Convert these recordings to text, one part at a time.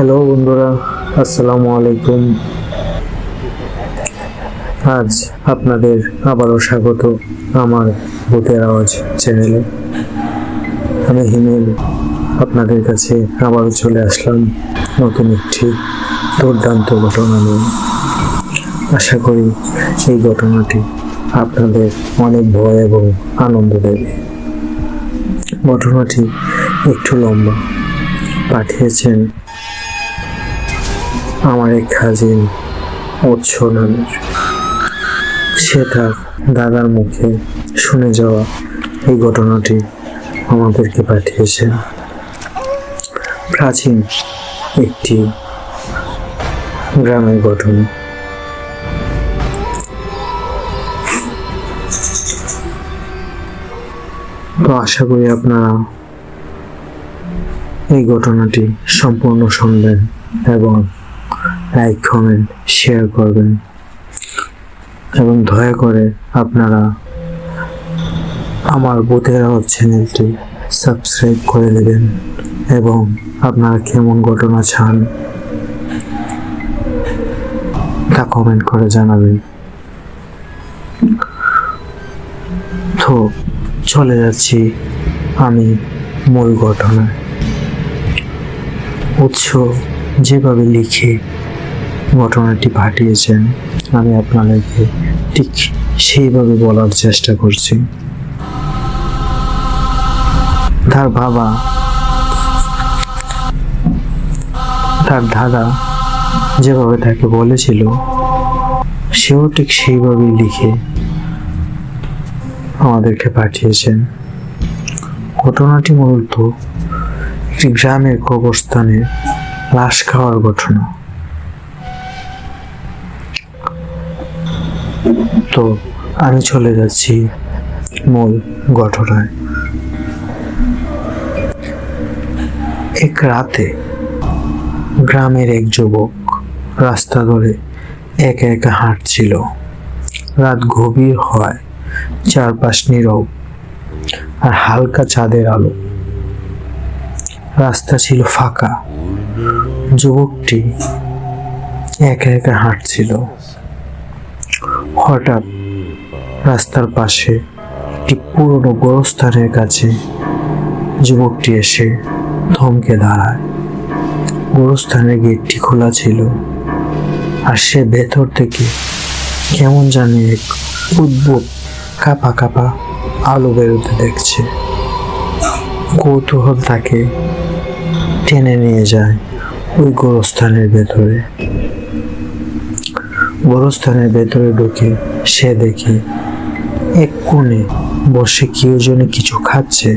Hello বন্ধুরা, আসসালামু আলাইকুম। আজ আপনাদের আবারও স্বাগত আমার ভূতের আওয়াজ চ্যানেলে। আমি হিমেল আপনাদের কাছে আবারও চলে আসলাম নতুন একটি দুর্দান্ত ঘটনা নিয়ে। আশা করি এই ঘটনাটি আপনাদের অনেক ভয় এবং আনন্দ দেবে। ঘটনাটি একটু লম্বা, পাঠিয়েছেন আমার এক কাজিন উৎস নামের। সে তার দাদার মুখে শুনে যাওয়া এই ঘটনাটি আমাদেরকে পাঠিয়েছেন। প্রাচীন একটি গ্রামের ঘটনা। তো আশা করি আপনারা এই ঘটনাটি সম্পূর্ণ শুনবেন এবং লাইক, কমেন্ট, শেয়ার করবেন এবং দয়া করে আপনারা আমার ভূতের আওয়াজ চ্যানেলটি সাবস্ক্রাইব করে নেবেন এবং আপনারা কেমন ঘটনা চান তা কমেন্ট করে জানাবেন। তো চলে যাচ্ছি আমি মূল ঘটনায়। উৎস যেভাবে লিখে ঘটনাটি পাঠিয়েছেন আমি আপনাদেরকে ঠিক সেইভাবে বলার চেষ্টা করছি। তার বাবা, তার দাদা যেভাবে তাকে বলেছিল সেও ঠিক সেইভাবেই লিখে আমাদেরকে পাঠিয়েছেন। ঘটনাটি মূলত একটি গ্রামের কবরস্থানে লাশ খাওয়ার ঘটনা। তো আমি চলে যাচ্ছি মূল ঘটনায়। এক রাতে গ্রামের এক যুবক রাস্তা ধরে একা একা হাঁটছিল। রাত গভীর হয়, চারপাশ নীরব আর হালকা চাঁদের আলো। রাস্তা ছিল ফাঁকা। যুবকটি একা একা হাঁটছিল। হঠাৎ রাস্তার পাশে একটি পুরনো গোরস্থানের কাছে যুবকটি এসে থমকে দাঁড়ায়। গোরস্থানের গেটটি খোলা ছিল আর সে ভেতর থেকে কেমন জানি এক উদ্ভট কাঁপা কাঁপা আলো বেরোতে দেখছে। কৌতূহল তাকে টেনে নিয়ে যায় ওই গোরস্থানের ভেতরে। গোরস্থানের ভেতরে ঢুকে সে দেখে এক কোণে বসে কেউ যেন কিছু খাচ্ছে।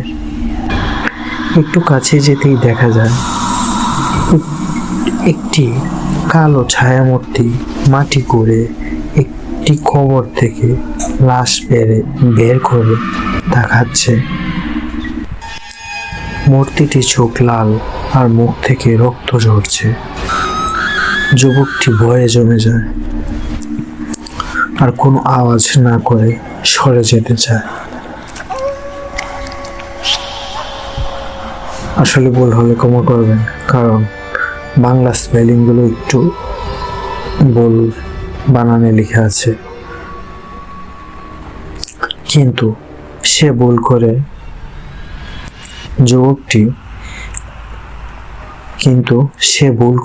একটু কাছে যেতেই দেখা যায় একটি কালো ছায়ামূর্তি মাটি করে একটি কবর থেকে লাশ বের করে তা খাচ্ছে। মূর্তিটি চোখ লাল আর মুখ থেকে রক্ত ঝরছে। যুবকটি ভয়ে জমে যায় আর কোনো আওয়াজ না করে সরে যেতে চায়। আসলে ভুল হলে ক্ষমা করবেন, কারণ বাংলা স্পেলিং গুলো একটু ভুল বানানে লেখা আছে। কিন্তু সে ভুল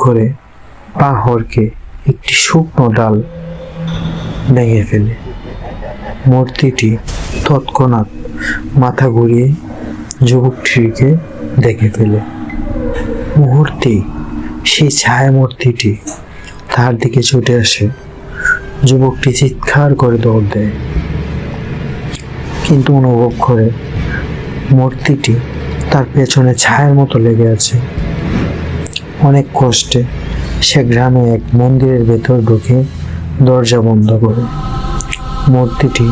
করে পা হড়কে একটি শুকনো ডাল ভেঙে ফেলে। মূর্তিটি তৎক্ষণাৎ মাথা ঘুরিয়ে যুবকটিকে দেখে ফেলে। মুহূর্তেই সেই ছায়ামূর্তিটি তার দিকে ছুটে আসে। যুবকটি চিৎকার করে দৌড় দেয়, কিন্তু অনুভব করে মূর্তিটি তার পেছনে ছায়ার মতো লেগে আছে। অনেক কষ্টে সে গ্রামে এক মন্দিরের ভেতর ঢুকে দরজা বন্ধ করে। মূর্তিটি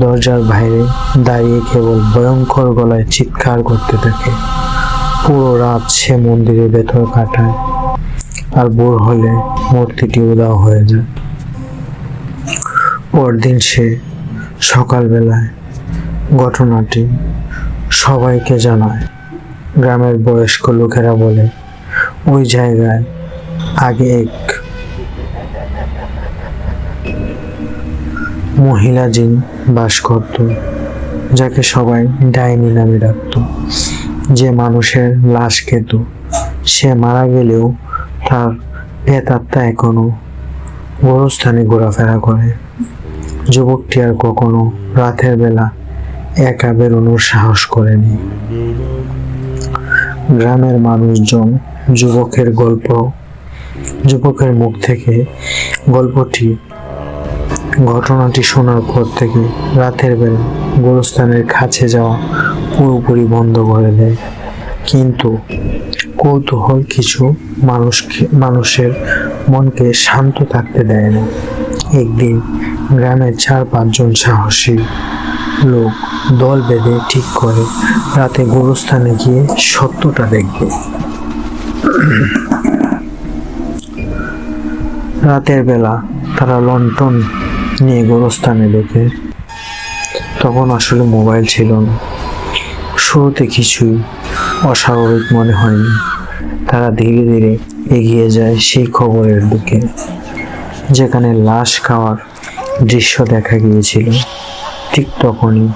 দরজার বাইরে দাঁড়িয়ে কেবল ভয়ঙ্কর গলায় চিৎকার করতে থাকে। পুরো রাত সে মন্দিরের ভেতর কাটায় আর ভোর হলে মূর্তিটি উধাও হয়ে যায়। পরদিন সে সকালবেলায় ঘটনাটি সবাইকে জানায়। গ্রামের বয়স্ক লোকেরা বলে ওই জায়গায় আগে এক মহিলা জিন বাস করত, যাকে সবাই ডাইনি নামে ডাকত, যে মানুষের লাশ খেত। সে মারা গেলেও তার প্রেতাত্মা এখনো গোরস্থানে ঘোরাফেরা করে। যুবকটি আর কখনো রাতের বেলা একা বেরোনোর সাহস করেনি। গ্রামের মানুষজন যুবকের মুখ থেকে ঘটনাটি শোনার পর থেকে রাতের বেলা গোরস্থানের কাছে যাওয়া পুরোপুরি বন্ধ করে দেয়। কিন্তু কৌতূহল কিছু মানুষের মনকে শান্ত থাকতে দেয় না। একদিন গ্রামের 4-5 জন সাহসী লোক দল বেঁধে ঠিক করে রাতে গোরস্থানে গিয়ে সত্যটা দেখবে। রাতের বেলা তারা লণ্ঠন নিয়ে গোরস্থানে ঢোকে। তখন আসলে মোবাইল ছিল না। শুরুতে কিছুই অস্বাভাবিক মনে হয়নি। তারা ধীরে ধীরে এগিয়ে যায় সেই খবরের দিকে, যেখানে লাশ খাওয়ার দৃশ্য দেখা গিয়েছিল। ঠিক তখনই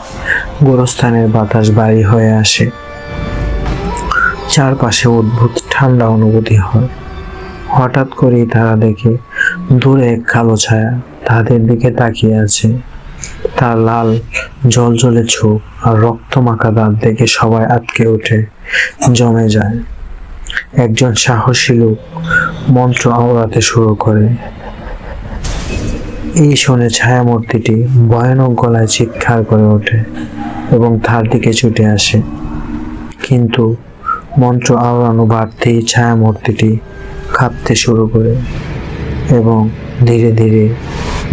গোরস্থানের বাতাস ভারী হয়ে আসে। চারপাশে অদ্ভুত ঠান্ডা অনুভূতি হয়। হঠাৎ করেই তারা দেখে দূরে এক কালো ছায়া তাদের দিকে তাকিয়ে আছে। তার লাল জ্বলজ্বলে চোখ আর রক্তমাখা দাঁত দেখে সবাই আটকে ওঠে, জমে যায়। একজন সাহসী লোক মন্ত্র আওড়াতে শুরু করে। এই শুনে ছায়ামূর্তিটি ভয়ানক গলায় চিৎকার করে ওঠে এবং তার দিকে ছুটে আসে। কিন্তু মন্ত্র আওড়ানো বাড়তেই ছায়ামূর্তিটি কাঁপতে শুরু করে এবং ধীরে ধীরে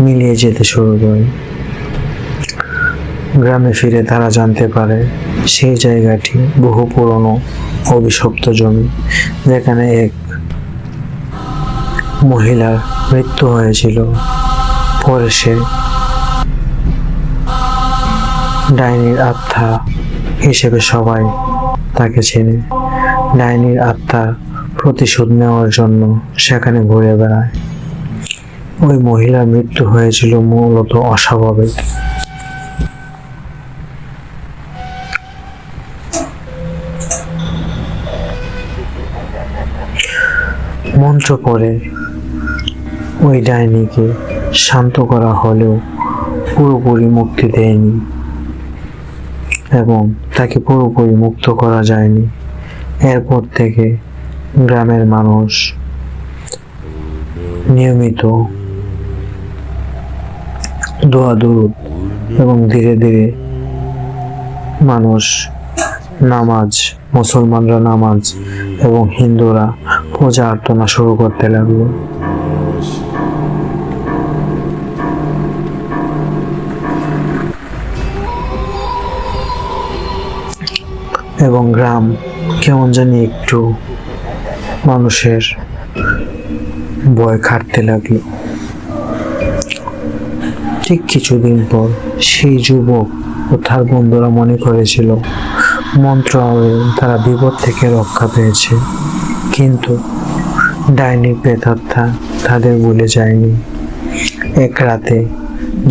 মিলিয়ে যেতে শুরু করে। গ্রামে ফিরে তারা জানতে পারে সেই জায়গাটি বহু পুরনো অভিশপ্ত জমি, যেখানে এক মহিলার মৃত্যু হয়েছিল। পরে সে ডাইনির আত্মা হিসেবে সবাই তাকে চেনে। ডাইনির আত্মার প্রতিশোধ নেওয়ার জন্য সেখানে ঘুরে বেড়ায়। ওই মহিলার মৃত্যু হয়েছিল মূলত অস্বাভাবিক। মন্ত্র পড়ে ওই ডাইনিকে শান্ত করা হলেও পুরোপুরি মুক্তি দেয়নি এবং তাকে পুরোপুরি মুক্ত করা যায়নি। এরপর থেকে গ্রামের মানুষ নিয়মিত দোয়া দুরুদ এবং ধীরে ধীরে মুসলমানরা নামাজ এবং হিন্দুরা পূজা আর্চনা শুরু করতে লাগলো। এবং গ্রাম কেমন জানি একটু মানুষের ভয় কাটতে লাগলো। ঠিক কিছুদিন পর সেই যুবক ও তার বন্ধুরা মনে করেছিল মন্ত্র আওড়ে তারা বিপদ থেকে রক্ষা পেয়েছে, কিন্তু ডাইনির প্রেতাত্মা তাদের ভুলে যায়নি। এক রাতে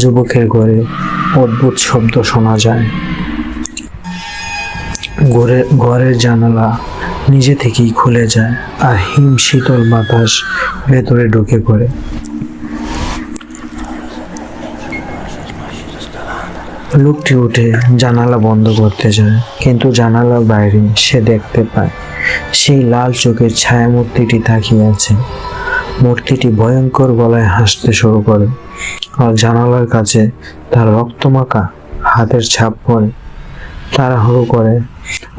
যুবকের ঘরে অদ্ভুত শব্দ শোনা যায়। ঘরের জানালা নিজে থেকেই খুলে যায় আর হিম শীতল বাতাস ভেতরে ঢুকে পড়ে। লোকটি উঠে জানালা বন্ধ করতে যায়, কিন্তু জানালার বাইরে সে দেখতে পায় সেই লাল চোখের ছায়ামূর্তিটি তাকিয়ে আছে। মূর্তিটি ভয়ঙ্কর গলায় হাসতে শুরু করে আর জানালার কাছে তার রক্তমাখা হাতের ছাপ পড়ে। তাড়াহুড়ো করে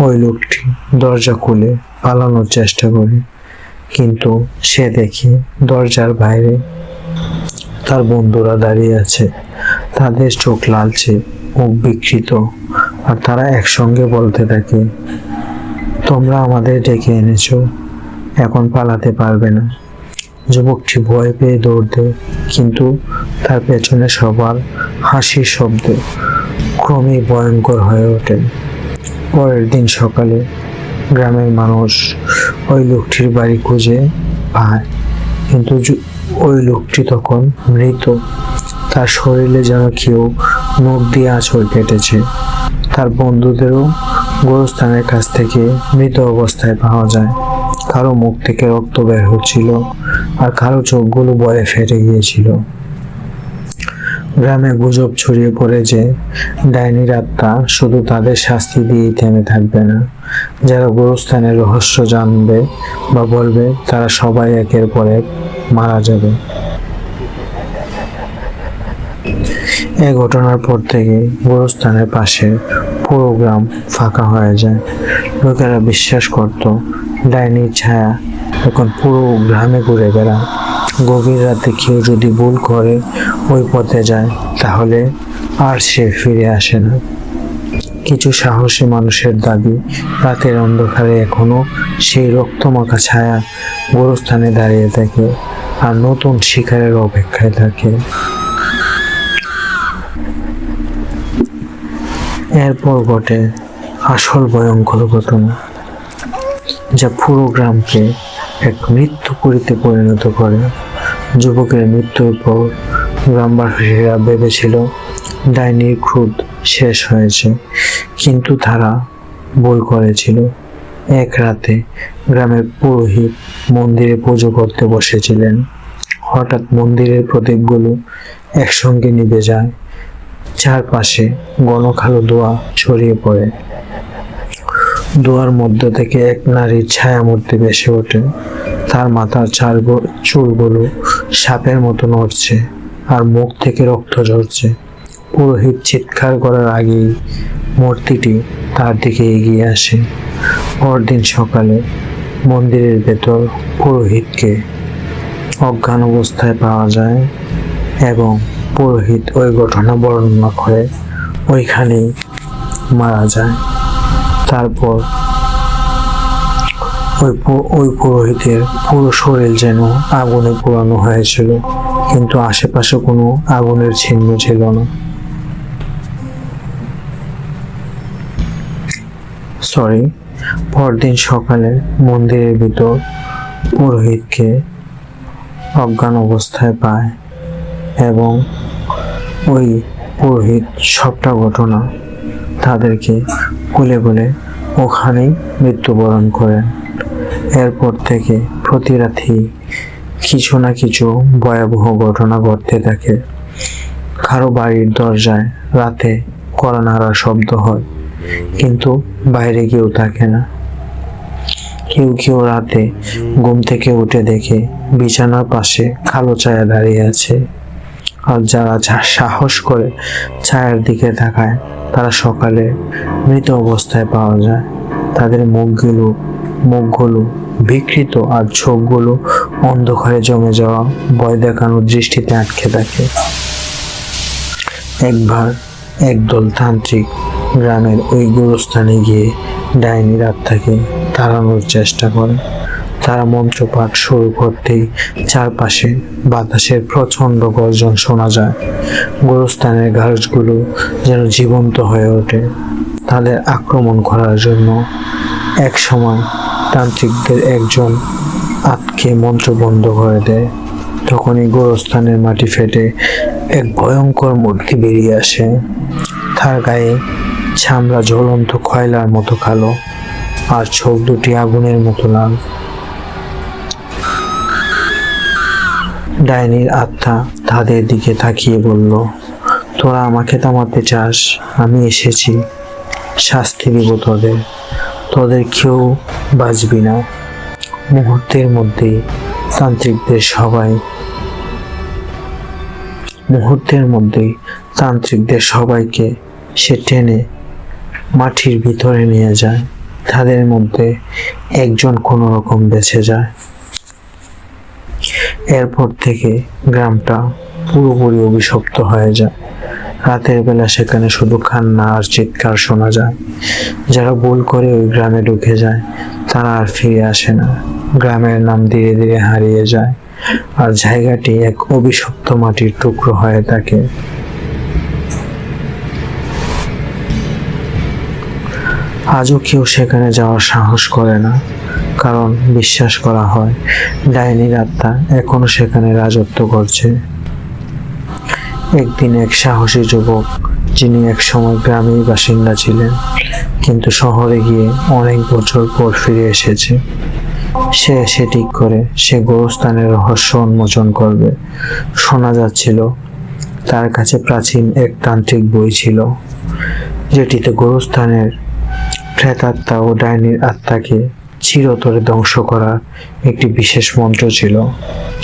ওই লোকটি দরজা খুলে পালানোর চেষ্টা করে, কিন্তু সে দেখে দরজার বাইরে তার বন্ধুরা দাঁড়িয়ে আছে। তাদের চোখ লালচে, মুখ বিকৃত, আর তারা একসঙ্গে বলতে থাকে, তোমরা আমাদের ডেকে এনেছো, এখন পালাতে পারবে না। যুবকটি ভয় পেয়ে দৌড় দেয়, কিন্তু তার পেছনে সবার হাসির শব্দ ক্রমেই ভয়ঙ্কর হয়ে ওঠে। পরের দিন সকালে গ্রামের মানুষ ওই লোকটির বাড়ি খুঁজে পায়, কিন্তু ওই লোকটি তখন মৃত। তার শরীরে যেন কেউ নখ দিয়ে আঁচড় কেটেছে। তার বন্ধুদেরও গোরস্থানের কাছ থেকে মৃত অবস্থায় পাওয়া যায়। কারো মুখ থেকে রক্ত বের হচ্ছিল, আর কারো চোখগুলো ভয়ে ফেটে গিয়েছিল। গ্রামে গুজব ছড়িয়ে পড়ে যে ডাইনির আত্মা শুধু তাদের শাস্তি দিয়েই থেমে থাকবে না, যারা গোরস্থানের রহস্য জানবে বা বলবে তারা সবাই একের পর এক মারা যাবে। এই ঘটনার পর থেকে গোরস্থানের পাশে পুরো গ্রাম ফাঁকা হয়ে যায়। লোকেরা বিশ্বাস করত ডাইনির ছায়া এখন পুরো গ্রামে ঘুরে বেড়ায়। গভীর রাতে কেউ যদি ভুল করে ওই পথে যায় তাহলে আর সে ফিরে আসে না। কিছু সাহসী মানুষের দাবি, রাতের অন্ধকারে এখনো সেই রক্তমাখা ছায়া গোরস্থানে দাঁড়িয়ে থাকে আর নতুন শিকারের অপেক্ষায় থাকে। এরপর ঘটে আসল ভয়ঙ্কর ঘটনা, যা পুরো গ্রামকে এক মৃত্যুপুরীতে পরিণত করে। যুবকের মৃত্যুর পর গ্রামবাসীরা ভেবেছিল ডাইনির ক্রোধ শেষ হয়েছে, কিন্তু তারা ভুল করেছিল। এক রাতে গ্রামের পুরোহিত মন্দিরে পুজো করতে বসেছিলেন। হঠাৎ মন্দিরের প্রদীপগুলো একসঙ্গে নিভে যায়। চারপাশে ঘন কালো ধোঁয়া ছড়িয়ে পড়ে। ধোঁয়ার মধ্য থেকে এক নারীর ছায়ামূর্তি ভেসে ওঠে। তার মাথার চুলগুলো সাপের মতো নড়ছে আর মুখ থেকে রক্ত ঝরছে। পুরোহিত চিৎকার করার আগেই মূর্তিটি তার দিকে এগিয়ে আসে। পরদিন সকালে মন্দিরের ভেতর পুরোহিতকে অজ্ঞান অবস্থায় পাওয়া যায় এবং পুরোহিত ওই ঘটনা বর্ণনা করে ওইখানেই মারা যায়। তারপর ওই পুরোহিতের পুরো শরীর যেন আগুনে পোড়ানো হয়েছিল, কিন্তু আশেপাশে কোনো আগুনের চিহ্ন ছিল না। পরদিন সকালে মন্দিরের ভিতর পুরোহিতকে অজ্ঞান অবস্থায় পায় এবং ওই পুরোহিত সবটা ঘটনা তাদেরকে বলে বলে ওখানেই মৃত্যুবরণ করেন। এরপর থেকে প্রতি রাতেই কিছু না কিছু ভয়াবহ ঘটনা ঘটতে থাকে। কারো বাড়ির দরজায় রাতে কড়া নাড়ার শব্দ হয়, কিন্তু বাইরে কেউ থাকে না। কেউ কেউ রাতে ঘুম থেকে উঠে দেখে বিছানার পাশে কালো ছায়া দাঁড়িয়ে আছে। আর যারা সাহস করে ছায়ার দিকে তাকায় তারা সকালে মৃত অবস্থায় পাওয়া যায়। তাদের মুখগুলো বিকৃত আর চোখগুলো অন্ধকারে জমে যাওয়া ভয় দেখানোর দৃষ্টিতে আটকে থাকে। একবার একদল তান্ত্রিক গ্রামের ওই গোরস্থানে গিয়ে ডাইনির আত্মাকে তাড়ানোর চেষ্টা করে। তারা মন্ত্রপাঠ শুরু করতেই চারপাশে বাতাসের প্রচন্ড গর্জন শোনা যায়। গোরস্থানের গাছগুলো যেন জীবন্ত হয়ে ওঠে তাদের আক্রমণ করার জন্য। এক সময় তান্ত্রিকদের একজন আত্মাকে মন্ত্র বন্ধ করে দেয়। তখনই গোরস্থানের মাটি ফেটে এক ভয়ঙ্কর মূর্তি বেরিয়ে আসে। তার গায়ে চামড়া জ্বলন্ত কয়লার মতো কালো আর চোখ দুটি আগুনের মতো লাল। ডাইনির আত্মা তাদের দিকে তাকিয়ে বলল, তোরা আমাকে থামাতে চাস? আমি এসেছি, শাস্তি দিব তোদের। তোদের কেউ বাঁচবি না। মুহূর্তের মধ্যেই তান্ত্রিকদের সবাইকে সে টেনে মাটির ভিতরে নিয়ে যায়। তাদের মধ্যে একজন কোনো রকম বেঁচে যায়। এরপর থেকে গ্রামটা পুরোপুরি অভিশপ্ত হয়ে যায়। রাতের বেলা সেখানে শুধু কান্না আর চিৎকার শোনা যায়। যারা ভুল করে ওই গ্রামে ঢুকে যায় তারা আর ফিরে আসে না। গ্রামের নাম ধীরে ধীরে হারিয়ে যায় আর জায়গাটি এক অভিশপ্ত মাটির টুকরো হয়ে থাকে। আজও কেউ সেখানে যাওয়ার সাহস করে না, কারণ বিশ্বাস করা হয় ডাইনির আত্মা এখনো সেখানে রাজত্ব করছে। একদিন এক সাহসী যুবক, যিনি একসময় গ্রামের বাসিন্দা ছিলেন কিন্তু শহরে গিয়ে অনেক বছর পর ফিরে এসেছে, সে ঠিক করে সে গোরস্থানের রহস্য উন্মোচন করবে। শোনা যাচ্ছিল তার কাছে প্রাচীন এক তান্ত্রিক বই ছিল, যেটিতে গোরস্থানের প্রেতাত্মা ও ডাইনির আত্মাকে চিরতরে ধ্বংস করার একটি বিশেষ মন্ত্র ছিল।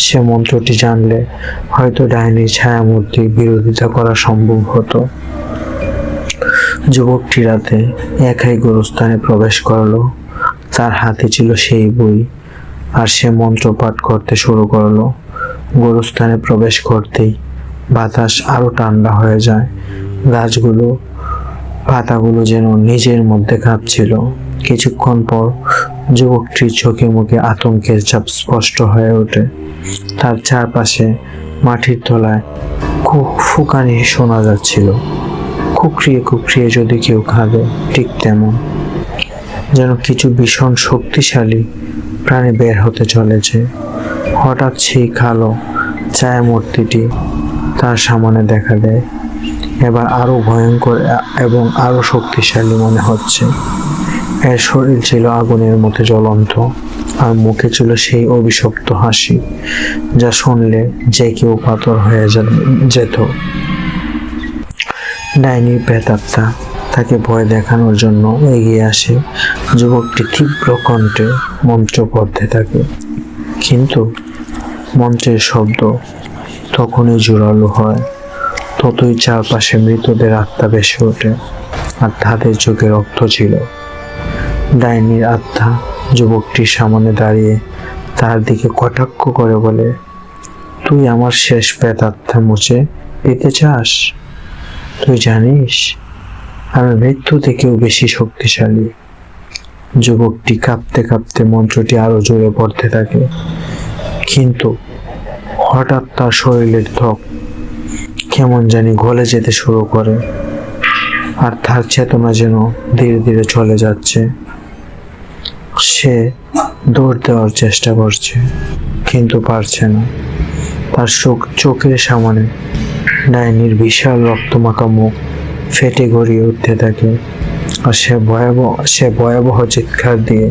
সে মন্ত্রটি জানলে হয়তো ডাইনির ছায়ামূর্তি বিরোধিতা করা সম্ভব হতো। যুবকটি রাতে একাই গোরস্থানে প্রবেশ করলো। তার হাতে ছিল সেই বই, আর সে মন্ত্র পাঠ করতে শুরু করলো। গোরস্থানে প্রবেশ করতেই বাতাস আরো ঠান্ডা হয়ে যায়। গাছগুলো পাতাগুলো যেন নিজের মধ্যে কাঁপছিল। কিছুক্ষণ পর যুবকটির চোখে মুখে আতঙ্কের ছাপ স্পষ্ট হয়ে ওঠে। তার চারপাশে মাটির তলায় ফুকানি শোনা যাচ্ছিল, কুকরিয়ে কুকরিয়ে যদি কেউ কাঁদে, ঠিক তেমন যেন কিছু ভীষণ শক্তিশালী প্রাণী বের হতে চলেছে। হঠাৎ সেই কালো ছায়ামূর্তিটি তার সামনে দেখা দেয়। এবার আরো ভয়ঙ্কর এবং আরো শক্তিশালী মনে হচ্ছে। এর শরীর ছিল আগুনের মতো জ্বলন্ত, আর মুখে ছিল সেই অভিশপ্ত হাসি যা শুনলে যে কেউ পাথর হয়ে যেত। ডাইনির প্রেতাত্মা তাকে ভয় দেখানোর জন্য এগিয়ে আসে। যুবকটি তীব্র কণ্ঠে মন্ত্র পড়তে থাকে, কিন্তু মন্ত্রের শব্দ তখনই জোরালো হয়, ততই চারপাশে মৃতদের আত্মা ভেসে ওঠে, আর তাদের চোখে রক্ত ছিল। ডাইনির আত্মা যুবকটির সামনে দাঁড়িয়ে তার দিকে কটাক্ষ করে বলে, তুই আমার শেষ প্রেতাত্মা মুছে দিতে চাস? তুই জানিস আমি মৃত্যু থেকেও বেশি শক্তিশালী। যুবকটি কাঁপতে কাঁপতে মন্ত্রটি আরো জোরে পড়তে থাকে, কিন্তু হঠাৎ তার শরীরের ত্বক কেমন জানি গলে যেতে শুরু করে, আর তার চেতনা যেন ধীরে ধীরে চলে যাচ্ছে। সে দৌড় দেওয়ার চেষ্টা করছে, কিন্তু পারছে না। তার চোখের সামনে ডাইনির বিশাল রক্তমাখা মুখ ফেটে গড়িয়ে উঠতে থাকে, আর সে ভয়াবহ চিৎকার দিয়ে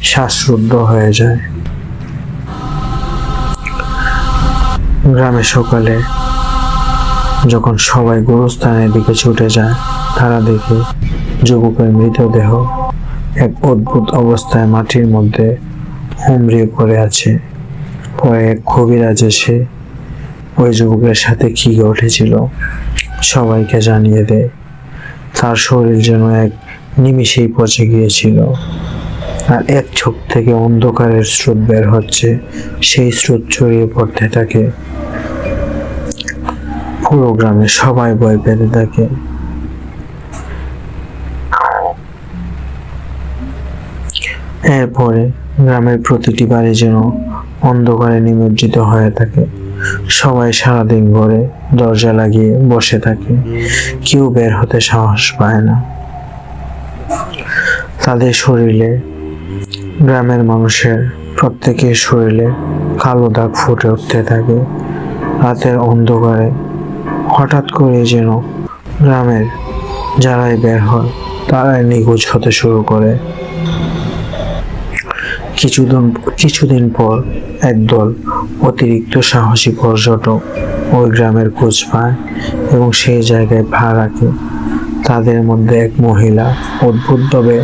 শ্বাসরুদ্ধ হয়ে যায়। গ্রামে সকালে যখন সবাই গোরস্থানের দিকে ছুটে যায়, তারা দেখে যুবকের মৃতদেহ এক অদ্ভুত অবস্থায় মাটির মধ্যে হুমড়িয়ে পড়ে আছে। পরে এক কবিরাজ এসে ওই যুবকের সাথে কি ঘটেছিল সবাইকে জানিয়ে দেয়। তার শরীর যেন এক নিমিষেই পচে গিয়েছিল, আর এক চোখ থেকে অন্ধকারের স্রোত বের হচ্ছে। সেই স্রোত ছড়িয়ে পড়তে থাকে। পুরো গ্রামে সবাই ভয় পেতে থাকে। এরপরে গ্রামের প্রতিটি বাড়ি যেন অন্ধকারে নিমজ্জিত হয়ে থাকে। সবাই সারাদিন ঘরে দরজা লাগিয়ে বসে থাকে, কেউ বের হতে সাহস পায় না। তাদের শরীরে, গ্রামের মানুষের প্রত্যেকের শরীরে কালো দাগ ফুটে উঠতে থাকে। রাতের অন্ধকারে হঠাৎ করে যেন গ্রামের যারাই বের হয় তারাই নিখোঁজ হতে শুরু করে। কিছুদিন পর একদল অতিরিক্ত সাহসী পর্যটক ওই গ্রামের খোঁজ পায় এবং সেই জায়গায় পা রাখে। তাদের মধ্যে এক মহিলা অদ্ভুতভাবে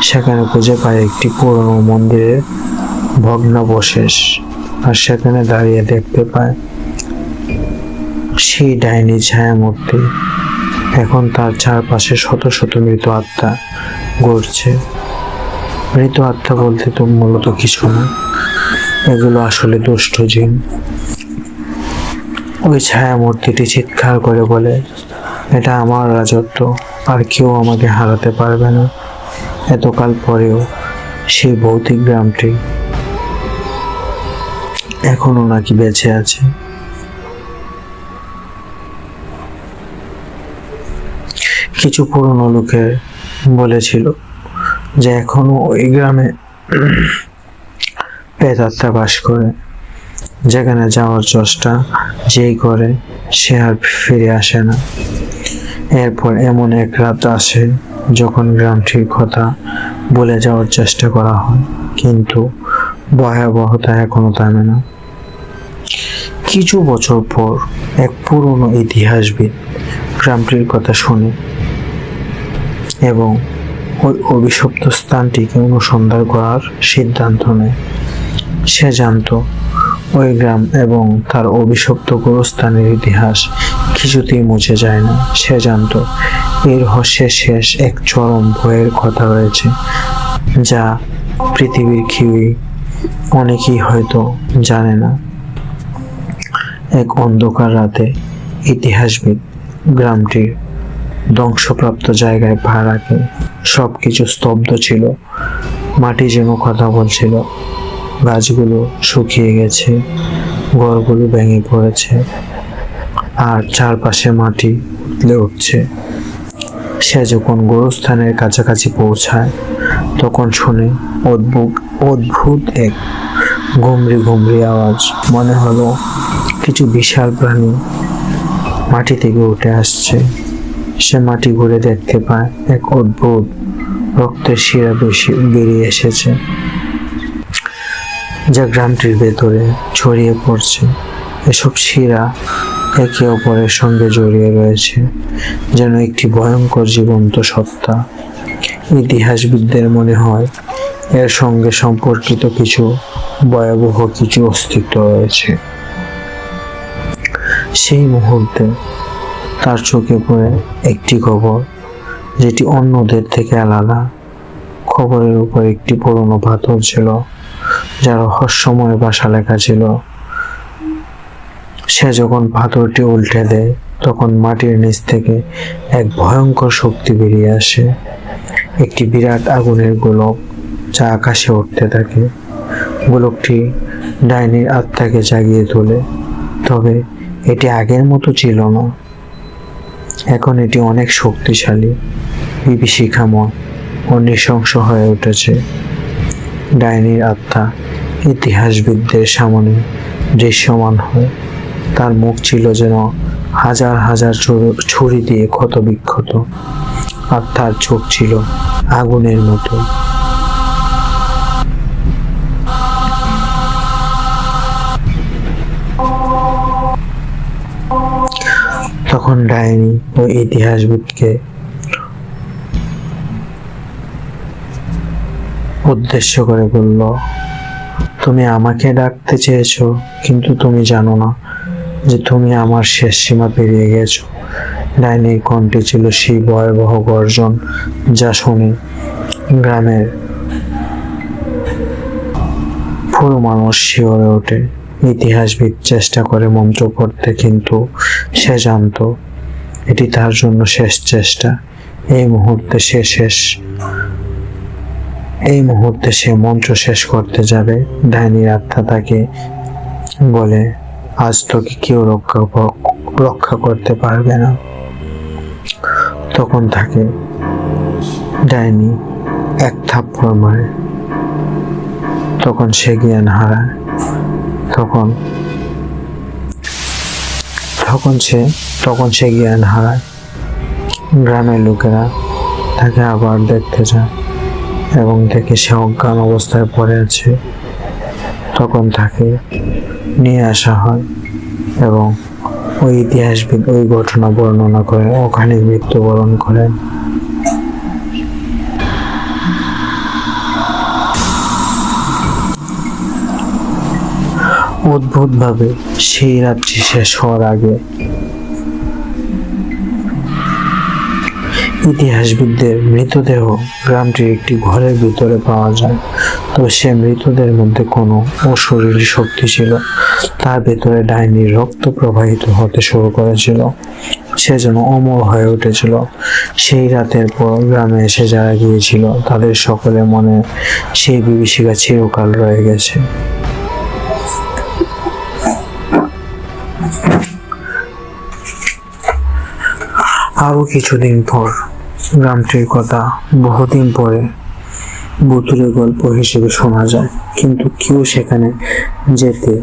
সেখানে খুঁজে পায় একটি পুরনো মন্দিরের ভগ্নাবশেষ, আর সেখানে দাঁড়িয়ে দেখতে পায় সেই ডাইনি ছায়ামূর্তি। এখন তার চারপাশে শত শত মৃত আত্মা ঘুরছে। মৃত আত্মা বলতে তো মূলত কিছু না, এগুলো আসলে দুষ্ট জিন। ওই ছায়ামূর্তিটি চিৎকার করে বলে, এটা আমার রাজত্ব, আর কেউ আমাকে হারাতে পারবে না। এতকাল পরেও সেই ভৌতিক গ্রামটি এখনো নাকি বেঁচে আছে। কিছু পুরনো লোকের বলেছিল যে এখনো ওই গ্রামে প্রেতাত্মা বাস করে, যেখানে যাওয়ার চেষ্টা যেই করে সে আর ফিরে আসে না। এরপর এমন এক রাত আসে যখন গ্রামটির কথা ভুলে যাওয়ার চেষ্টা করা হয়, কিন্তু ভয়াবহতা এখনো থামে না। কিছু বছর পর এক পুরনো ইতিহাসবিদ গ্রামটির কথা শুনে এবং ওই অভিশপ্ত স্থানটিকে অনুসন্ধান করার সিদ্ধান্ত নেয়। সে জানত ওই গ্রাম এবং তার অভিশপ্ত গোরস্থানের ইতিহাস কিছুতেই মুছে যায় না। সে জানত এই রহস্যের শেষ এক চরম ভয়ের কথা রয়েছে, যা পৃথিবীর কেউই অনেকেই হয়তো জানে না। এক অন্ধকার রাতে ইতিহাসবিদ গ্রামটির ধ্বংসপ্রাপ্ত জায়গায় পা রাখে। সবকিছু স্তব্ধ ছিল, মাটি যেন কথা বলছিল, গাছগুলো শুকিয়ে গেছে, ঘরগুলো ভেঙে পড়েছে, আর চারপাশে মাটি উতলে উঠছে। সে যখন গোরস্থানের কাছাকাছি পৌঁছায় তখন শুনে অদ্ভুত এক ঘুমরি ঘুমরি আওয়াজ। মনে হলো কিছু বিশাল প্রাণী মাটি থেকে উঠে আসছে। সে মাটি ঘুরে দেখতে পায় এক অদ্ভুত রক্তের শিরা বেরিয়ে এসেছে, যা গ্রামটির ভেতরে ছড়িয়ে পড়ছে। এসব শিরা একে অপরের সঙ্গে জড়িয়ে রয়েছে, যেন একটি ভয়ঙ্কর জীবন্ত সত্তা। ইতিহাসবিদদের মনে হয় এর সঙ্গে সম্পর্কিত কিছু ভয়াবহ কিছু অস্তিত্ব রয়েছে। সেই মুহূর্তে তার চোখে পড়ে একটি খবর, যেটি অন্যদের থেকে আলাদা। খবরের উপর একটি পুরনো পাথর ছিল, যার রহস্যময় ভাষা লেখা ছিল। সে যখন পাথরটি উল্টে দেয় তখন মাটির নিচ থেকে এক ভয়ঙ্কর শক্তি বেরিয়ে আসে, একটি বিরাট আগুনের গোলক যা আকাশে উঠতে থাকে। গোলকটি ডাইনির আত্মাকে জাগিয়ে তোলে, তবে এটি আগের মতো ছিল না। এখন এটি অনেক শক্তিশালী, বিভীষিকাময় ও নৃশংস হয়ে উঠেছে। ডাইনির আত্মা ইতিহাসবিদদের সামনে দৃশ্যমান হয়। তার মুখ ছিল যেন হাজার হাজার ছুরি দিয়ে ক্ষত বিক্ষত, আর তার চোখ ছিল আগুনের মতো। তখন ডাইনি ওই ইতিহাসবিদকে উদ্দেশ্য করে বলল, তুমি আমাকে ডাকতে চেয়েছো, কিন্তু তুমি জানো না যে তুমি আমার শেষ সীমা পেরিয়ে গেছো। ডাইনির কণ্ঠে ছিল সেই ভয়াবহ গর্জন, যা শুনে গ্রামের পুরো মানুষ শিহরে ওঠে। ইতিহাসবিদ চেষ্টা করে মন্ত্র পড়তে, কিন্তু সে জানতো এটি তার জন্য শেষ চেষ্টা। এই মুহূর্তে সে মন্ত্র শেষ করতে যাবে। ডাইনির আত্মা তাকে বলে, আজ তোকে কেউ রক্ষা করতে পারবে না। তখন তাকে ডাইনি এক থাপ্পড় মারে। তখন সে জ্ঞান হারায়। তখন সে জ্ঞান হারায়। গ্রামের লোকেরা তাকে আবার দেখতে যায় এবং দেখে সে অজ্ঞান অবস্থায় পড়ে আছে। তখন তাকে নিয়ে আসা হয় এবং ওই ইতিহাসবিদ ওই ঘটনা বর্ণনা করে ওখানে মৃত্যুবরণ করেন। অদ্ভুতভাবে সেই রাত্রি শেষ হওয়ার আগে ইতিহাসবিদদের মৃতদেহ গ্রামটির একটি ঘরের ভিতরে পাওয়া যায়। তো সে মৃতদের মধ্যে কোনো অশরীরী শক্তি ছিল, তার ভেতরে ডাইনির রক্ত প্রবাহিত হতে শুরু করেছিল। সে যেন অমর হয়ে উঠেছিল। সেই রাতের পর গ্রামে এসে যারা গিয়েছিল তাদের সকলের মনে সেই বিভীষিকা চিরকাল রয়ে গেছে। আরো কিছুদিন পর, গ্রামটির কথা বহুদিন পরে ভুতুড়ে গল্প হিসেবে শোনা যায়, কিন্তু কেউ সেখানে যেতে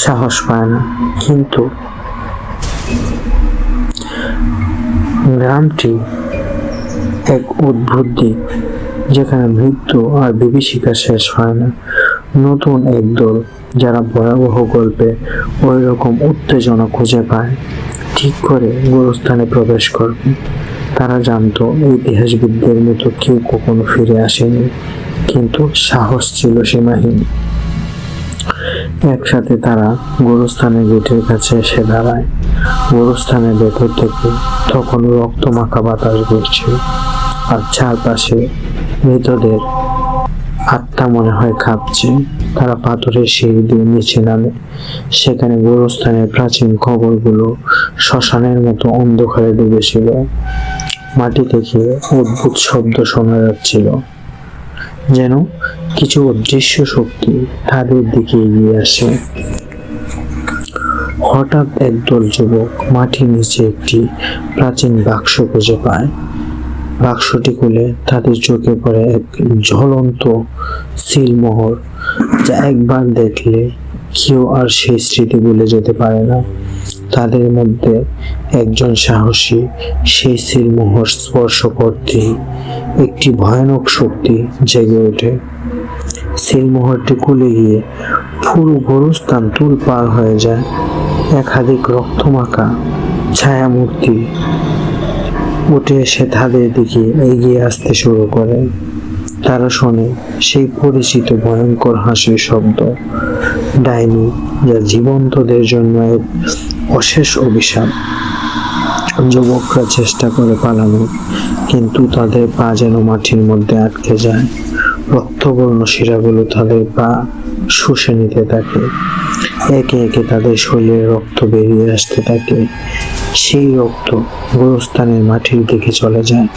সাহস পায় না। কিন্তু গ্রামটি এক অদ্ভুত দ্বীপ, যেখানে মৃত্যু আর বিভীষিকা শেষ হয় না। নতুন একদল যারা ভয়াবহ গল্পে ওই রকম উত্তেজনা খুঁজে পায় ঠিক করে গোরস্থানে প্রবেশ করবে। তারা জানতো ইতিহাসবিদদের মতো কেউ কখনো ফিরে আসেনি, কিন্তু সাহস ছিল সীমাহীন। একসাথে তারা গোরস্থানের গেটের কাছে এসে দাঁড়ায়। গোরস্থানের ভেতর থেকে তখন রক্তমাখা বাতাস বইছে, আর চারপাশে মৃতদের আত্মা মনে হয় কাঁপছে। তারা পাথরের সিঁড়ি দিয়ে নিচে নামে। সেখানে গোরস্থানের প্রাচীন কবরগুলো শ্মশানের মতো অন্ধকারে ডুবেছিল। মাটি থেকে অদ্ভুত শব্দ শোনা যাচ্ছিল, যেন কিছু অদৃশ্য শক্তি তাদের দিকে এগিয়ে আসে। হঠাৎ একদল যুবক মাটির নিচে একটি প্রাচীন বাক্স খুঁজে পায়। বাক্সটি খুলে তাদের চোখে পড়ে এক জ্বলন্ত সিলমোহর, যা একবার দেখলে কেউ আর সেই স্মৃতি ভুলে যেতে পারে না। তাদের মধ্যে একজন সাহসী সেই সিলমোহর স্পর্শ করতেই একটি ভয়ানক শক্তি জেগে ওঠে। সিলমোহরটি খুলে গিয়ে পুরো গোরস্থান তোলপাড় হয়ে যায়। একাধিক রক্তমাখা ছায়ামূর্তি উঠে এসে তাদের দিকে এগিয়ে আসতে শুরু করে। তারা শোনে সেই পরিচিত ভয়ঙ্কর হাসির শব্দ, ডাইনি যা জীবন্তদের জন্য এক অশেষ অভিশাপ। যুবকরা চেষ্টা করে পালানো, কিন্তু তাদের পা যেন মাটির মধ্যে আটকে যায়। রক্তবর্ণ শিরাগুলো তাদের পা শুষে নিতে থাকে। একে একে তাদের শরীরে রক্ত বেরিয়ে আসতে থাকে। সেই রক্ত গোরস্থানের মাটির দিকে চলে যায়,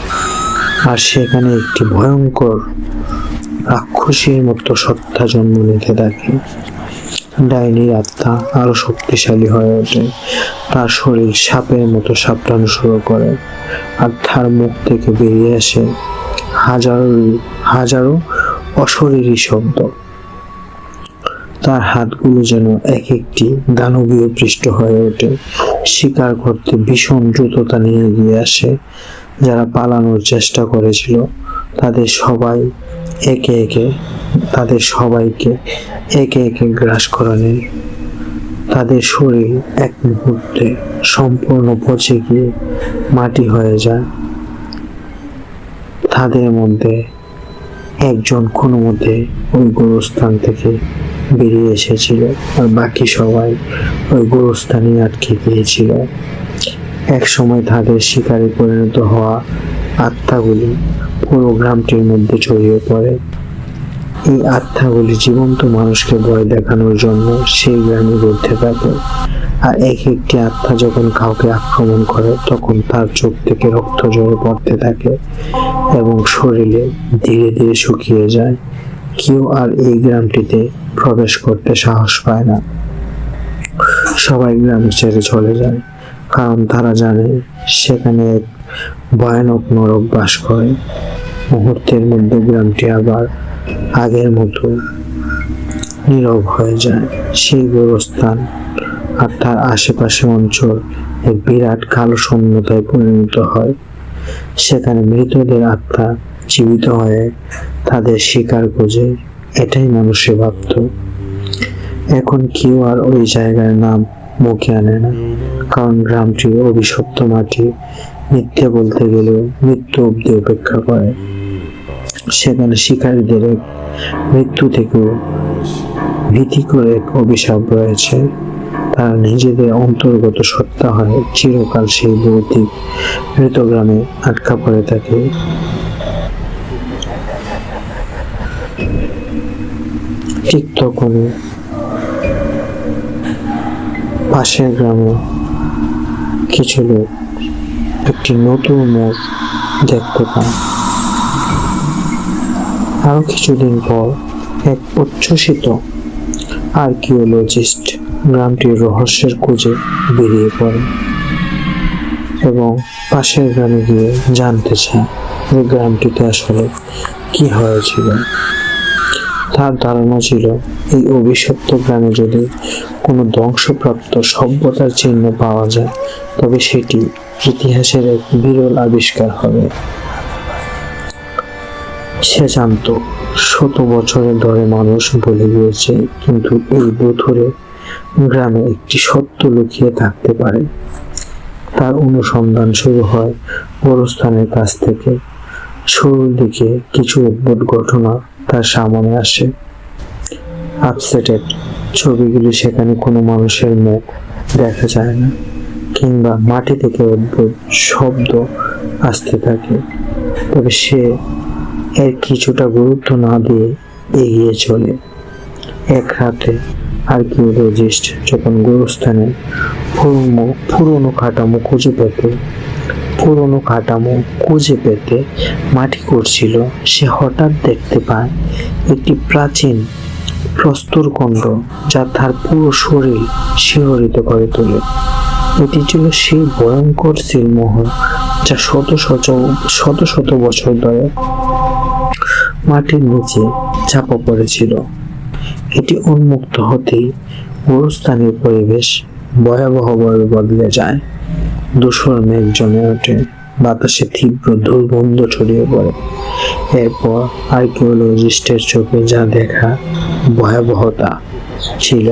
আর সেখানে একটি ভয়ঙ্কর রাক্ষসীর মতো সত্তা জন্ম নিতে থাকে। ডাইনির আত্মা আরো শক্তিশালী হয়ে ওঠে। তার শরীর সাপের মতো সাপটানো শুরু করে, আর তার মুখ থেকে বেরিয়ে আসে হাজারো অশরীরী শব্দ। তার হাতগুলো যেন এক একটি দানবীয় পৃষ্ঠ হয়ে ওঠে, শিকার করতে ভীষণ দ্রুততা নিয়ে এগিয়ে আসে। যারা পালানোর চেষ্টা করেছিল তাদের সবাইকে একে একে গ্রাস করে নেয়। তাদের শরীর এক মুহূর্তে সম্পূর্ণ পচে গিয়ে মাটি হয়ে যায়। তাদের মধ্যে একজন কোনো মতে ওই গোরস্থান থেকে বেরিয়ে এসেছিল, আর বাকি সবাই ওই গোরস্থানে আটকে গিয়েছিল। এক সময় তাদের শিকারে পরিণত হওয়া আত্মাগুলি পুরো গ্রামটির মধ্যে ছড়িয়ে পড়ে। এই আত্মাগুলি জীবন্ত মানুষকে ভয় দেখানোর জন্য সেই গ্রামে ঘুরতে থাকে। আর এক একটি আত্মা যখন কাউকে আক্রমণ করে, তখন তার চোখ থেকে রক্ত ঝরে পড়তে থাকে এবং শরীরে ধীরে ধীরে শুকিয়ে যায়। কেউ আর এই গ্রামটিতে প্রবেশ করতে সাহস পায় না। সবাই গ্রাম ছেড়ে চলে যায়, কারণ তারা জানে সেখানে এক ভয়ানক নরক বাস করে। মুহূর্তের মধ্যে গ্রামটি আবার আগের মতো নীরব হয়ে যায়। সেই গোরস্থান আর তার আশেপাশে অঞ্চল এক বিরাট কালো শূন্যতায় পরিণত হয়। সেখানে মৃতদের আত্মা জীবিত হয়ে তাদের শিকার খোঁজে, এটাই মানুষে ভাবত। এখন কেউ আর ওই জায়গার নাম মুখে আনে না, কারণ গ্রামটি অভিশপ্ত মাটি মিথ্যে বলতে গেলেও মৃত্যু অব্দি অপেক্ষা করে। সেখানে শিকারীদের মৃত্যু থেকেও ভীতিকর এক অভিশাপ রয়েছে। তারা নিজেদের অন্তর্গত সত্তা হয় চিরকাল সেই ভৌতিক মৃত গ্রামে আটকা পড়ে থাকে। ঠিক তখনই পাশের গ্রামে কিছু লোক একটি নতুন মুখ দেখতে পায়। আরো কিছুদিন পর এক উচ্ছ্বসিত আর্কিওলজিস্ট গ্রামটির রহস্যের খোঁজে বেরিয়ে পড়ে। এবং পাশের গ্রামে গিয়ে জানতে চায় যে গ্রামটিতে আসলে কি হয়েছিল। তার ধারণা ছিল এই অভিশপ্ত গ্রামে যদি কোনো ধ্বংসপ্রাপ্ত সভ্যতার চিহ্ন পাওয়া যায় তবে সেটি ইতিহাসের এক বিরল আবিষ্কার হবে। সে জানত শত বছরের ধরে মানুষ বলে গিয়েছে, কিন্তু এই ভুতুড়ে গ্রামে একটি সত্য লুকিয়ে থাকতে পারে। তার অনুসন্ধান শুরু হয় গোরস্থানের কাছ থেকে। শুরুর দিকে কিছু অদ্ভুত ঘটনা তার সামনে আসে। আপসেটেড ছবিগুলি, সেখানে কোনো মানুষের মুখ দেখা যায় না, কিংবা মাটি থেকে অদ্ভুত শব্দ আসতে থাকে। তবে সে এর কিছুটা গুরুত্ব না দিয়ে এগিয়ে চলে। এক রাতে আর্কিওলজিস্ট যখন গোরস্থানে পুরনো কাঠামো খুঁজে পেতে মাটি করছিল, সে হঠাৎ দেখতে পায় একটি প্রাচীন প্রস্তরখণ্ড যা তার পুরো শরীর শিহরিত করে তোলে। এটি ছিল সেই ভয়ঙ্কর সিলমোহর যা শত শত বছর ধরে মাটির নিচে চাপা পড়েছিল। এটি উন্মুক্ত হতেই গোরস্থানের পরিবেশ ভয়াবহভাবে বদলে যায়। ধূসর মেঘ জমে ওঠে, বাতাসে তীব্র দুর্গন্ধ ছড়িয়ে পড়ে। এরপর আর্কিওলজিস্টের চোখে যা দেখা ভয়াবহতা ছিল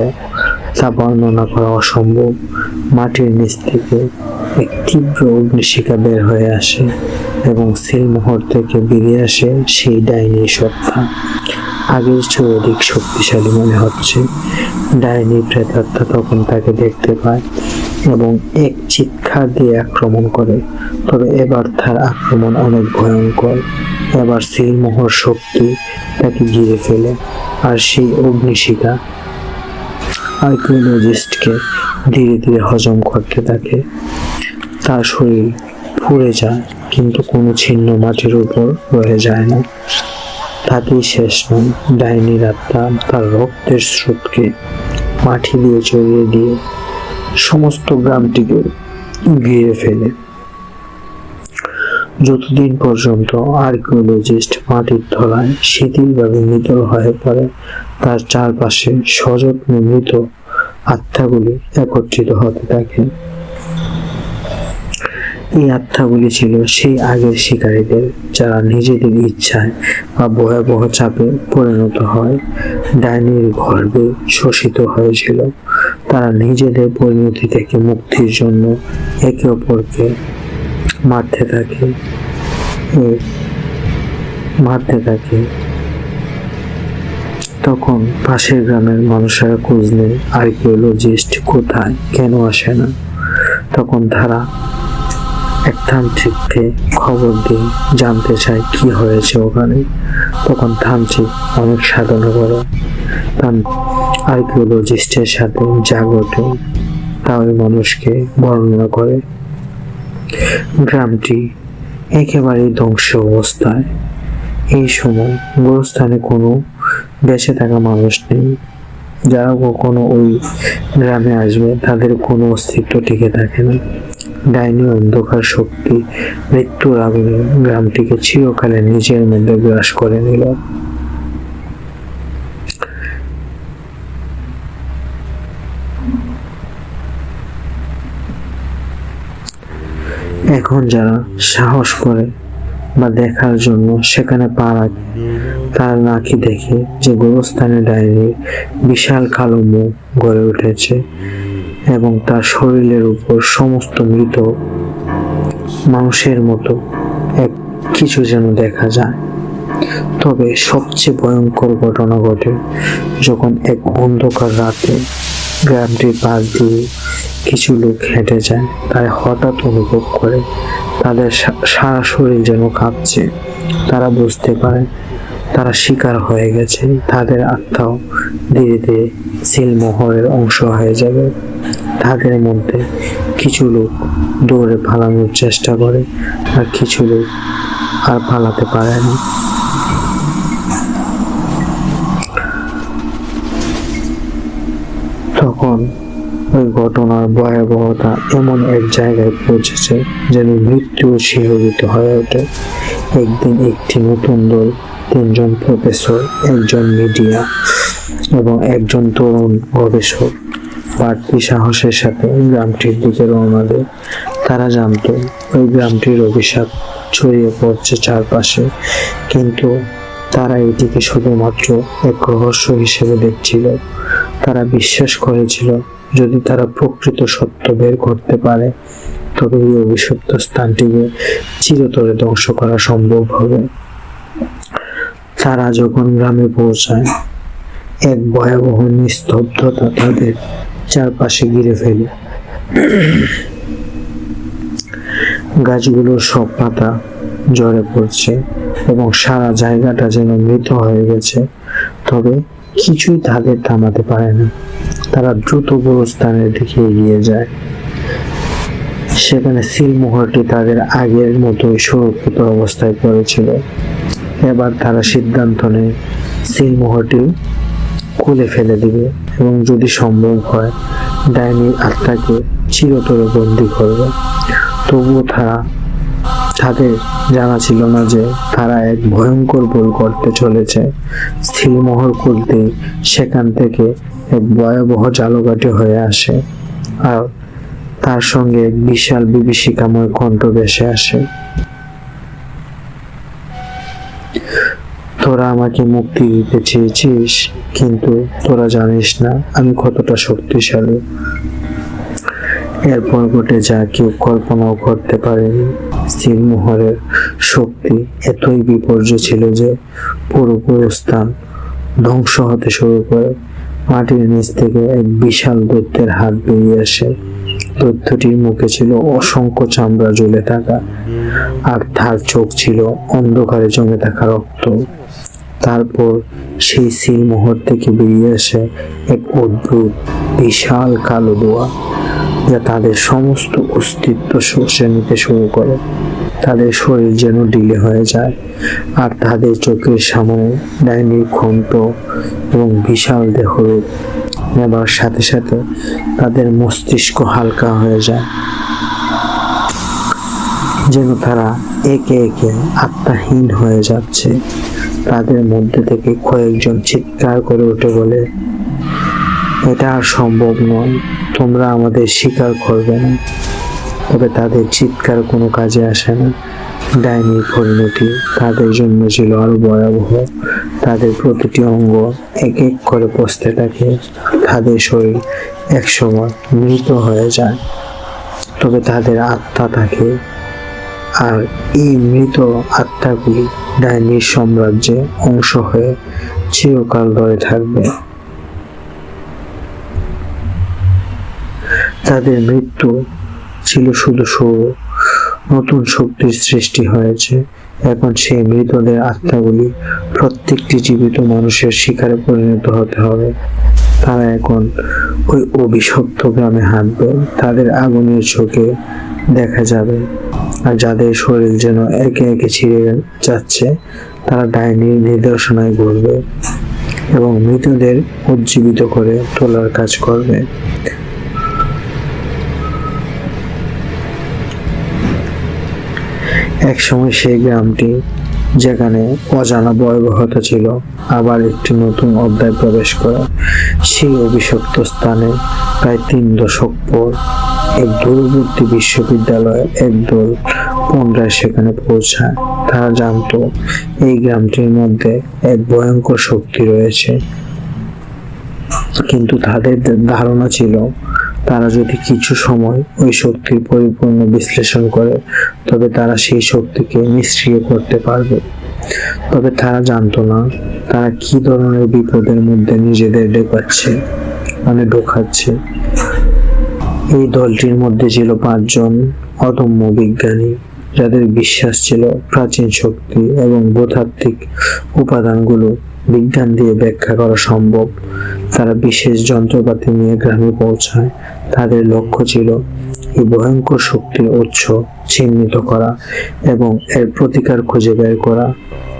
তা বর্ণনা করা অসম্ভব। মাটির নিচ থেকে এক তীব্র অগ্নিশিখা বের হয়ে আসে এবং সিলমোহর থেকে বেরিয়ে আসে সেই ডাইনি সত্তা। আগের চেয়ে অধিক শক্তিশালী মনে হচ্ছে। ডাইনি প্রেতাত্মা তখন তাকে দেখতে পায় এবং এক চিৎকার দিয়ে আক্রমণ করে। তবে এবার তার আক্রমণ অনেক ভয়ঙ্কর। এবার সিলমোহর শক্তি তাকে ঘিরে ফেলে, আর সেই অগ্নিশিখা আর্কিওলজিস্টকে ধীরে ধীরে হজম করতে থাকে। তার শরীর পুড়ে যায়, কিন্তু কোনো ছিন্ন মাটির উপর রয়ে যায় না। তাতেই শেষ নয়, ডাইনির আত্মা তার রক্তের স্রোতকে মাটি দিয়ে চড়িয়ে দিয়ে সমস্ত গ্রামটিকে ঘিরে ফেলে। যতদিন পর্যন্ত আর্কিওলজিস্ট মাটির তলায় শিথিলভাবে নিথর হয়ে পড়ে, তার চারপাশে সযত্নে মৃত আত্মাগুলি একত্রিত হতে থাকে। এই আত্মাগুলি ছিল সেই আগের শিকারীদের, যারা নিজেদের ইচ্ছায় বা ভয়াবহ চাপে পরিণত হয় ডাইনির গর্ভে শোষিত হয়েছিল। তারা নিজেদের পরিণতি থেকে মুক্তির জন্য একে অপরকে মারতে থাকে। তখন পাশের গ্রামের মানুষেরা খোঁজ নেয় আর্কিওলজিস্ট কোথায়, কেন আসে না। তখন তারা এক তান্ত্রিককে খবর দিয়ে জানতে চায় কি হয়েছে ওখানে। তখন তান্ত্রিক অনেক সাধনা করে আর্কিওলজিস্টের সাথে যা ঘটে তা ওই মানুষকে বর্ণনা করে। গ্রামটি একেবারে ধ্বংস অবস্থায়। এই সময় গোরস্থানে কোনো বেঁচে থাকা মানুষ নেই। যারা কখনো ওই গ্রামে আসবে তাদের কোনো অস্তিত্ব টিকে থাকে না। ডাইনি অন্ধকার শক্তি মৃত্যুর আগুনে গ্রামটিকে চিরকালে নিজের মধ্যে গ্রাস করে নিল। এখন যারা সাহস করে বা দেখার জন্য সেখানে পা রাখে, তার নাকি দেখে যে গোরস্থানে ডাইনির বিশাল কালো মুখ গড়ে উঠেছে এবং তার শরীরের উপর সমস্ত মৃত মানুষের মতো এক কিছু যেন দেখা যায়। তবে সবচেয়ে ভয়ঙ্কর ঘটনা ঘটে যখন এক অন্ধকার রাতে গ্রামটির পাশ দিয়ে কিছু লোক হেঁটে যায়। তারা হঠাৎ অনুভব করে তাদের সারা শরীর যেন কাঁপছে। তারা বুঝতে পারে তারা শিকার হয়ে গেছে। তাদের আত্মাও ধীরে ধীরে সিলমোহরের অংশ হয়ে যাবে। তাদের মধ্যে কিছু লোক দৌড়ে পালানোর চেষ্টা করে, আর কিছু লোক আর পালাতে পারে না। তখন ওই ঘটনার ভয়াবহতা এমন এক জায়গায় পৌঁছেছে যেন মৃত্যু শিহরিত হয়ে ওঠে। একদিন একটি নতুন দল, 3জন প্রফেসর, একজন মিডিয়া এবং একজন তরুণ গবেষক বাড়তি সাহসের সাথে গ্রামটির দিকে রওনা দেয়। তারা জানতো ওই গ্রামটির অভিশাপ ছড়িয়ে পড়ছে চারপাশে, কিন্তু তারা এটিকে শুধুমাত্র এক রহস্য হিসেবে দেখছিল। তারা বিশ্বাস করেছিল যদি তারা প্রকৃত সত্য বের করতে পারে তবে এই অভিশপ্ত স্থানটিকে চিরতরে ধ্বংস করা সম্ভব হবে। তারা যখন গ্রামে পৌঁছায়, এক ভয়াবহ নিস্তব্ধতা তাদের চারপাশে ঘিরে ফেলে। গাছগুলোর সব পাতা ঝরে পড়ছে এবং সারা জায়গাটা যেন মৃত হয়ে গেছে, তবে কিছুই তাদের থামাতে পারে না। তারা দ্রুত গোরস্থানের দিকে এগিয়ে যায়। সেখানে সিলমোহরটি তাদের আগের মতোই সুরক্ষিত অবস্থায় পড়েছিল। এবার তারা সিদ্ধান্ত নেয় সিলমোহরটি খুলে ফেলে দিবে এবং যদি সম্ভব হয় ডাইনির আত্মাকে চিরতরে বন্দী করবে। তবুও তাদের জানা ছিল না যে তারা এক ভয়ঙ্কর ভুল করতে চলেছে। সিলমোহর খুলতে সেখান থেকে এক ভয়াবহ জালকাঠি হয়ে আসে, আর তার সঙ্গে এক বিশাল বিভীষিকাময় কণ্ঠ ভেসে আসে। তোরা আমাকে মুক্তি দিতে চেয়েছিস, কিন্তু তোরা জানিস না আমি কতটা শক্তিশালী। এরপর ঘটে যা কেউ কল্পনাও করতে পারেনি। সিলমোহরের শক্তি এতই বিপর্যয় ছিল যে পুরো স্থান ধ্বংস হতে শুরু করে। মাটির নিচ থেকে এক বিশাল দৈত্যের হাত বেরিয়ে আসে। দৈত্যটির মুখে ছিল অসংখ্য চামড়া ঝুলে থাকা, আর তার চোখ ছিল অন্ধকারে জমে থাকা রক্ত। তারপর সেই সিলমোহর থেকে বেরিয়ে আসে এক অদ্ভুত বিশাল কালো ধোঁয়া, যা তাদের সমস্ত অস্তিত্ব শুষে নিতে শুরু করে। তাদের শরীর যেন ঢিলে হয়ে যায়, আর তাদের চোখের সামনে ডাইনির কণ্ঠ এবং বিশাল দেহরূপ নেবার সাথে সাথে তাদের মস্তিষ্ক হালকা হয়ে যায়, যেন তারা একে একে আত্মাহীন হয়ে যাচ্ছে। তাদের মধ্যে থেকে কয়েকজন চিৎকার করে উঠে বলে, এটা আর সম্ভব নয়, তোমরা আমাদের স্বীকার করবে না। তবে তাদের চিৎকার কোনো কাজে আসে না। ডাইনির পরিণতি তাদের জন্য ছিল আরো ভয়াবহ। তাদের প্রতিটি অঙ্গ এক এক করে পচতে থাকে। তাদের শরীর একসময় মৃত হয়ে যায়, তবে তাদের আত্মা থাকে, আর এই মৃত আত্মাগুলি ডাইনির সাম্রাজ্যে অংশ হয়ে চিরকাল ধরে থাকবে। তাদের মৃত্যু ছিল শুধু শুরু, নতুন শক্তির সৃষ্টি হয়েছে। এখন সেই মৃতদের আত্মাগুলি প্রত্যেকটি জীবিত মানুষের শিকারে পরিণত হতে হবে। তারা এখন ওই অভিশপ্ত গ্রামে হাঁটবে, তাদের আগুনের চোখে দেখা যাবে, আর যাদের শরীর যেন একে একে ছিঁড়ে যাচ্ছে তারা ডাইনির নির্দেশনায় ঘুরবে এবং মৃতদের উজ্জীবিত করে তোলার কাজ করবে। একসময় সেই গ্রামটি, যেখানে অজানা ভয়াবহতা ছিল, আবার একটি নতুন অধ্যায় প্রবেশ করে। সেই অভিশপ্ত স্থানে প্রায় 3 দশক পর এক দূরবর্তী বিশ্ববিদ্যালয়ের একদল পুনরায় সেখানে পৌঁছায়। তারা জানতো এই গ্রামটির মধ্যে এক ভয়ঙ্কর শক্তি রয়েছে, কিন্তু তাদের ধারণা ছিল তারা যদি কিছু সময় ওই শক্তির পরিপূর্ণ বিশ্লেষণ করে তবে তারা সেই শক্তিকে নিষ্ক্রিয় করতে পারবে। তবে তারা জানতো না তারা কি ধরনের বিপদের মধ্যে নিজেদের ঢোকাচ্ছে। এই দলটির মধ্যে ছিল 5 জন অদম্য বিজ্ঞানী, যাদের বিশ্বাস ছিল প্রাচীন শক্তি এবং ভূতাত্ত্বিক উপাদানগুলো বিজ্ঞান দিয়ে ব্যাখ্যা করা সম্ভব। তারা বিশেষ যন্ত্রপাতি নিয়ে গ্রামে পৌঁছায়। তাদের লক্ষ্য ছিল এই ভয়ঙ্কর শক্তির উৎস চিহ্নিত করা এবং এর প্রতিকার খুঁজে বের করা।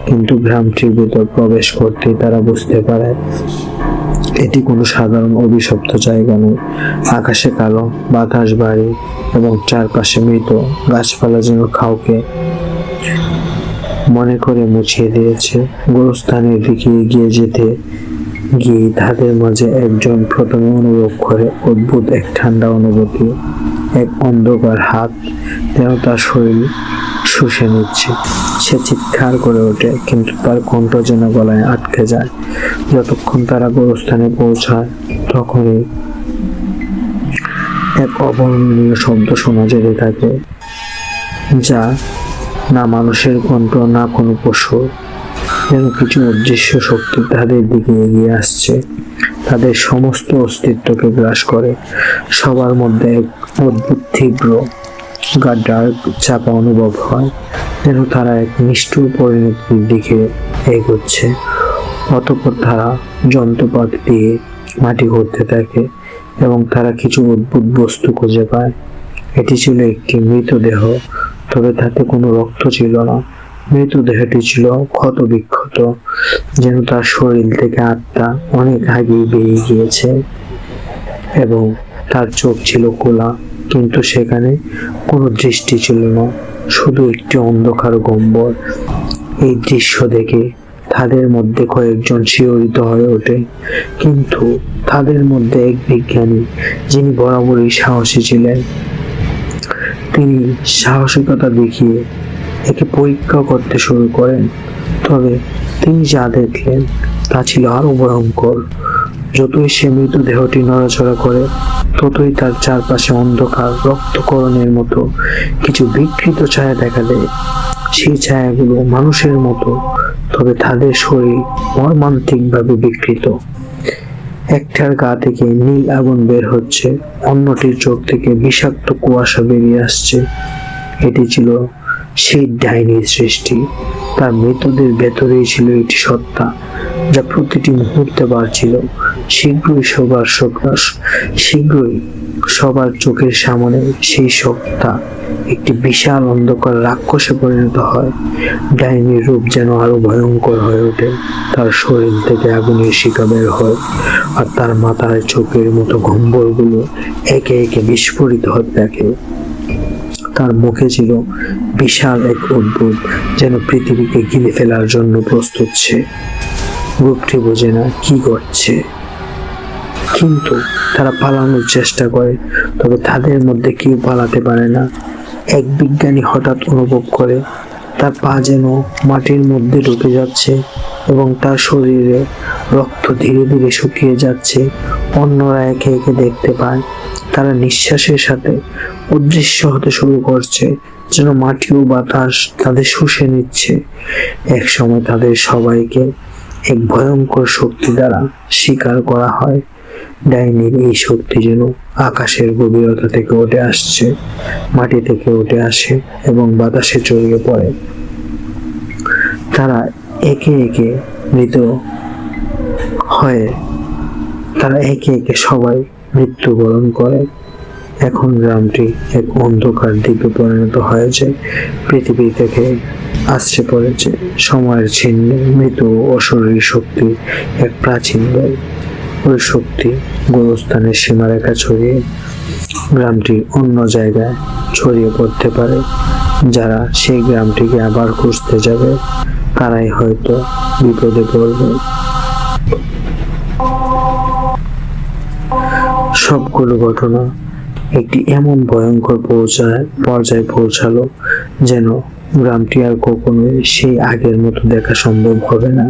কিন্তু গ্রামটির ভিতর প্রবেশ করতেই তারা বুঝতে পারে এটি কোনো সাধারণ অভিশপ্ত জায়গা নয়। আকাশে কালো বাতাস ভারী এবং চারপাশে মৃত গাছপালা যেন কাউকে মনে করে মুছিয়ে দিয়েছে। গোরস্থানের দিকে এগিয়ে যেতে গিয়ে তাদের মাঝে একজন প্রথমে অনুভব করে অদ্ভুত এক ঠান্ডা অনুভূতি, এক অন্ধকার হাত যেন তার শরীর শুষে নিচ্ছে। সে চিৎকার করে ওঠে, কিন্তু তার কণ্ঠ যেন গলায় আটকে যায়। যতক্ষণ তারা গোরস্থানে পৌঁছায় তখনই এক অবর্ণনীয় শব্দ শোনা যেতে থাকে, যা না মানুষের কণ্ঠ না কোনো পশু। যেন কিছু অদৃশ্য শক্তি তাদের দিকে এগিয়ে আসছে, তাদের সমস্ত অস্তিত্বকে গ্রাস করে। সবার মধ্যে এক অদ্ভুত তীব্র গাঢ় চাপা অনুভব হয়, যেন তারা এক নিষ্ঠুর পরিণতির দিকে এগোচ্ছে। অতঃপর তারা যন্ত্রপাত দিয়ে মাটি করতে থাকে এবং তারা কিছু অদ্ভুত বস্তু খুঁজে পায়। এটি ছিল একটি মৃতদেহ, তবে তাতে কোনো রক্ত ছিল না। মৃতদেহটি ছিল ক্ষত বিক্ষত, যেন তার শরীর থেকে আত্মা অনেক আগেই বেরিয়ে গিয়েছে এবং তার চোখ ছিল খোলা, কিন্তু সেখানে কোনো দৃষ্টি ছিল না, শুধু একটি অন্ধকার গম্বর। এই দৃশ্য দেখে তাদের মধ্যে কয়েকজন শিহরিত হয়ে ওঠে, কিন্তু তাদের মধ্যে এক বিজ্ঞানী যিনি বরাবরই সাহসী ছিলেন, তিনি সাহসিকতা দেখিয়ে একে পরীক্ষা করতে শুরু করেন। তবে তিনি যা দেখলেন তা ছিল আরো ভয়ঙ্কর। যতই সে মৃতদেহটি নড়াচড়া করে, ততই তার চারপাশে অন্ধকার রক্তকরণের মতো কিছু বিকৃত ছায়া দেখা দেয়। সেই ছায়াগুলো মানুষের মতো, তবে তাদের শরীর মর্মান্তিকভাবে বিকৃত। একটার গা থেকে নীল আগুন বের হচ্ছে, অন্যটির চোখ থেকে বিষাক্ত কুয়াশা বেরিয়ে আসছে। এটি ছিল সেই ডাইনির সৃষ্টি। তার মৃতদের ভেতরেই ছিল একটি সত্তা, যা প্রতিটি মুহূর্তে বাড়ছিল। শীঘ্রই সবার চোখের সামনে সেই সত্তা একটি বিশাল অন্ধকার রাক্ষসে পরিণত হয়। ডাইনির রূপ যেন আরো ভয়ঙ্কর হয়ে ওঠে। তার শরীর থেকে আগুনের শিখা বের হয়, আর তার মাথায় চোখের মতো গম্বরগুলো একে একে বিস্ফোরিত হতে থাকে। তার মুখে ছিল বিশাল এক অদ্ভুত, যেন পৃথিবীকে গিলে ফেলার জন্য প্রস্তুত। সে রূপটি বোঝে না কি করছে, কিন্তু তারা পালানোর চেষ্টা করে, তবে তাদের মধ্যে কেউ পালাতে পারে না। এক বিজ্ঞানী হঠাৎ অনুভব করে তার পা যেন মাটির মধ্যে ঢুকে যাচ্ছে এবং তার শরীরে রক্ত ধীরে ধীরে শুকিয়ে যাচ্ছে। অন্যরা একে একে দেখতে পায় তারা নিঃশ্বাসের সাথে অদৃশ্য হতে শুরু করছে, যেন মাটি ও বাতাস তাদের শুষে নিচ্ছে। এক সময় তাদের সবাইকে এক ভয়ঙ্কর শক্তি দ্বারা শিকার করা হয়। ডাইনির এই শক্তি যেন আকাশের গভীরতা থেকে উঠে আসছে, মাটি থেকে উঠে আসে এবং বাতাসে ছড়িয়ে পড়ে। তারা একে একে মৃত হয়ে সবাই মৃত্যুবরণ করে। এখন গ্রামটি এক অন্ধকার দ্বীপে পরিণত হয়েছে। পৃথিবী থেকে আশ্রে পড়েছে সময়ের ছিন্ন মৃত অশরীরী শক্তি এক প্রাচীন দল। ওই শক্তি গোরস্থানের সীমারেখা ছড়িয়ে গ্রামটির অন্য জায়গায় ছড়িয়ে পড়তে পারে। যারা সেই গ্রামটিকে আবার খুঁজতে যাবে, তারাই হয়তো বিপদে পড়বে। সবগুলো ঘটনা একটি এমন ভয়ঙ্কর পর্যায়ে পৌঁছালো, যেন গ্রামটি আর কখনোই সেই আগের মতো দেখা সম্ভব হবে না।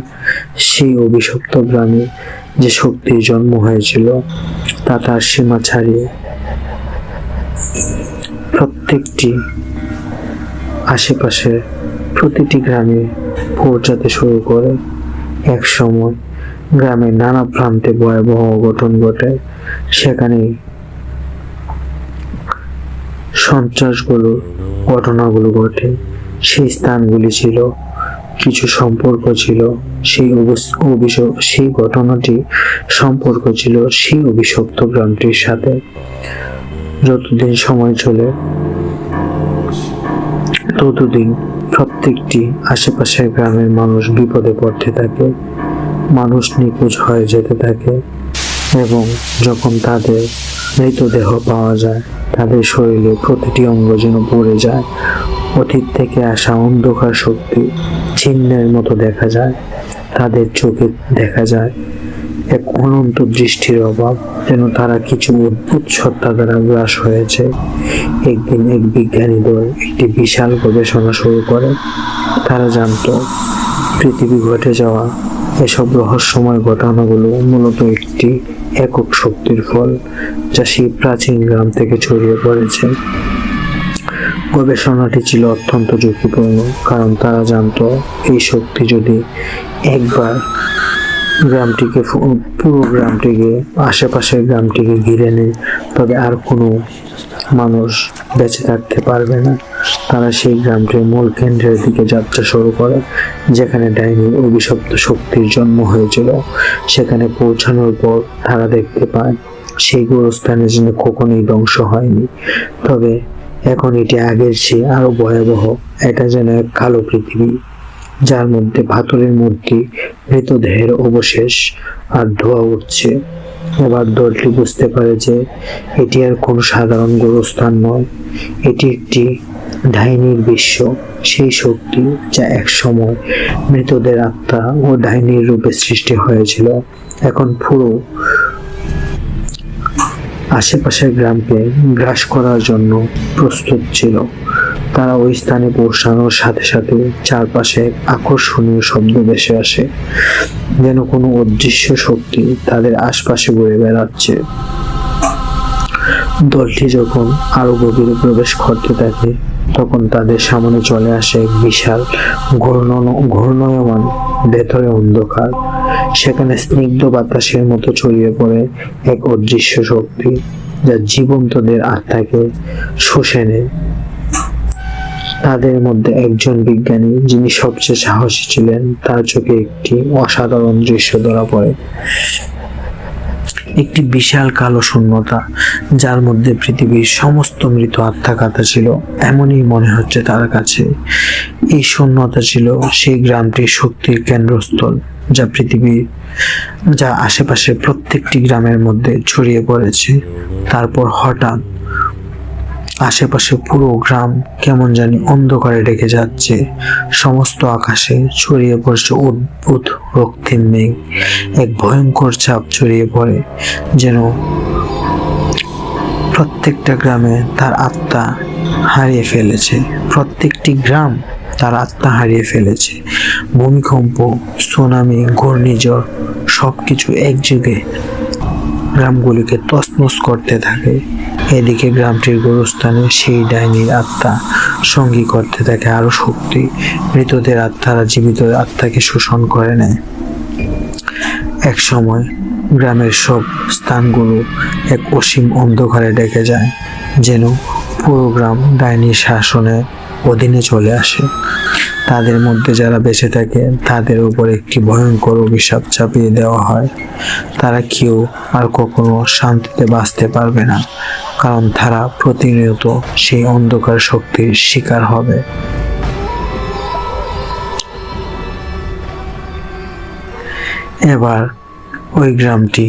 সেই অভিশপ্ত গ্রামে যে শক্তির জন্ম হয়েছিল, তা তার সীমা ছাড়িয়ে প্রত্যেকটি আশেপাশের প্রতিটি গ্রামে পৌঁছাতে শুরু করে। এক সময় গ্রামের নানা প্রান্তে ভয়াবহ অঘটন ঘটে। সেখানে ঘটনাগুলো ঘটে। সেই স্থানগুলি ছিল কিছু সম্পর্ক ছিল সেই ঘটনাটি সম্পর্ক ছিল সেই অভিশপ্ত গ্রামটির সাথে। যতদিন সময় চলে, ততদিন প্রত্যেকটি আশেপাশের গ্রামের মানুষ বিপদে পড়তে থাকে, মানুষ নিখোঁজ হয়ে যেতে থাকে। এবং যখন তাদের মৃতদেহ পাওয়া যায়, তাদের শরীরে প্রতিটি অঙ্গ যেন পড়ে যায়। অতীত থেকে আসা অন্ধকার শক্তি চিহ্নের মতো দেখা যায়। তাদের চোখে দেখা যায় এক অনন্ত দৃষ্টির অভাব, যেন তারা কিছু অদ্ভুত সত্তা দ্বারা গ্রাস হয়েছে। একদিন এক বিজ্ঞানী দল একটি বিশাল গবেষণা শুরু করে। তারা জানতো পৃথিবী ঘটে যাওয়া এসব রহস্যময় ঘটনাগুলো মূলত একটি একক শক্তির ফল, যা সেই প্রাচীন গ্রাম থেকে ছড়িয়ে পড়েছে। গবেষণাটি ছিল অত্যন্ত ঝুঁকিপূর্ণ, কারণ তারা জানতো এই শক্তি যদি একবার পুরো গ্রামটিকে, আশেপাশের গ্রামটিকে ঘিরে নেয়, তবে আর কোনো মানুষ বেঁচে থাকতে পারবে না। তারা সেই গ্রামটির মূল কেন্দ্রের দিকে যাত্রা শুরু করে, যেখানে ডাইনির অভিশপ্ত শক্তির জন্ম হয়েছিল। সেখানে পৌঁছানোর পর তারা দেখতে পায় সেই গোরস্থানে যেন কখনোই ধ্বংস হয়নি, তবে এখন এটি আগের চেয়ে আরো ভয়াবহ। এটা যেন এক কালো পৃথিবী, যার মধ্যে পাথরের মূর্তি, মৃতদেহের অবশেষ আর ধোঁয়া উঠছে। এবার দলটি বুঝতে পারে যে এটি আর কোনো সাধারণ গোরস্থান নয়, এটি একটি ডাইনির বিশ্ব। সেই শক্তি যা এক সময় মৃতদের আত্মা ও ডাইনির রূপে সৃষ্টি হয়েছিল, এখন পুরো আশেপাশের গ্রামকে গ্রাস করার জন্য প্রস্তুত ছিল। তারা ওই স্থানে পৌঁছানোর সাথে সাথে চারপাশে আকর্ষণীয় শব্দ ভেসে আসে, যেন কোনো অদৃশ্য শক্তি তাদের আশপাশে ঘুরে বেড়াচ্ছে। দলটি যখন আরো গভীরে প্রবেশ করতে থাকে, তখন তাদের সামনে চলে আসে এক বিশাল ঘূর্ণয়মান ভেতরে অন্ধকার। সেখানে স্নিগ্ধ বাতাসের মতো ছড়িয়ে পড়ে এক অদৃশ্য শক্তি, যা জীবন্তদের আত্মাকে শুষে নেয়। তাদের মধ্যে একজন বিজ্ঞানী, যিনি সবচেয়ে সাহসী ছিলেন, তার চোখে একটি অসাধারণ দৃশ্য ধরা পড়ে। একটি বিশাল কালো শূন্যতা, যার মধ্যে পৃথিবীর সমস্ত মৃত আত্মা কাটা ছিল, এমনই মনে হচ্ছে তার কাছে। এই শূন্যতা ছিল সেই গ্রামটির শক্তির কেন্দ্রস্থল, যা আশেপাশে প্রত্যেকটি গ্রামের মধ্যে ছড়িয়ে পড়েছে। তারপর হঠাৎ আশেপাশে পুরো গ্রাম কেমন জানি অন্ধকারে ঢেকে যাচ্ছে। সমস্ত আকাশে ছড়িয়ে পড়ছে অদ্ভুত রক্তিম মেঘ। এক ভয়ঙ্কর চাপ ছড়িয়ে পড়ে, যেন প্রত্যেকটা গ্রামে তার আত্মা হারিয়ে ফেলেছে। প্রত্যেকটি গ্রাম তার আত্মা হারিয়ে ফেলেছে। ভূমিকম্প, সুনামি, ঘূর্ণিঝড় সবকিছু একযোগে গ্রামগুলিকে তছনছ করতে থাকে। এদিকে গ্রামটির গোরস্থানে সেই ডাইনির আত্মা সঙ্গী করতে থাকে আরো শক্তি। মৃতদের আত্মারা জীবিত আত্মাকে শোষণ করে নেয়। এক সময় গ্রামের সব স্থানগুলো এক অসীম অন্ধকারে ঢেকে যায়, যেন পুরো গ্রাম ডাইনির শাসনের অধীনে চলে আসে। তাদের মধ্যে যারা বেঁচে থাকে, তাদের উপর একটি ভয়ঙ্কর অভিশাপ চাপিয়ে দেওয়া হয়। তারা কেউ আর কখনো শান্তিতে বাঁচতে পারবে না, কারণ তারা প্রতিনিয়ত সেই অন্ধকার শক্তির শিকার হবে। এবার ওই গ্রামটি,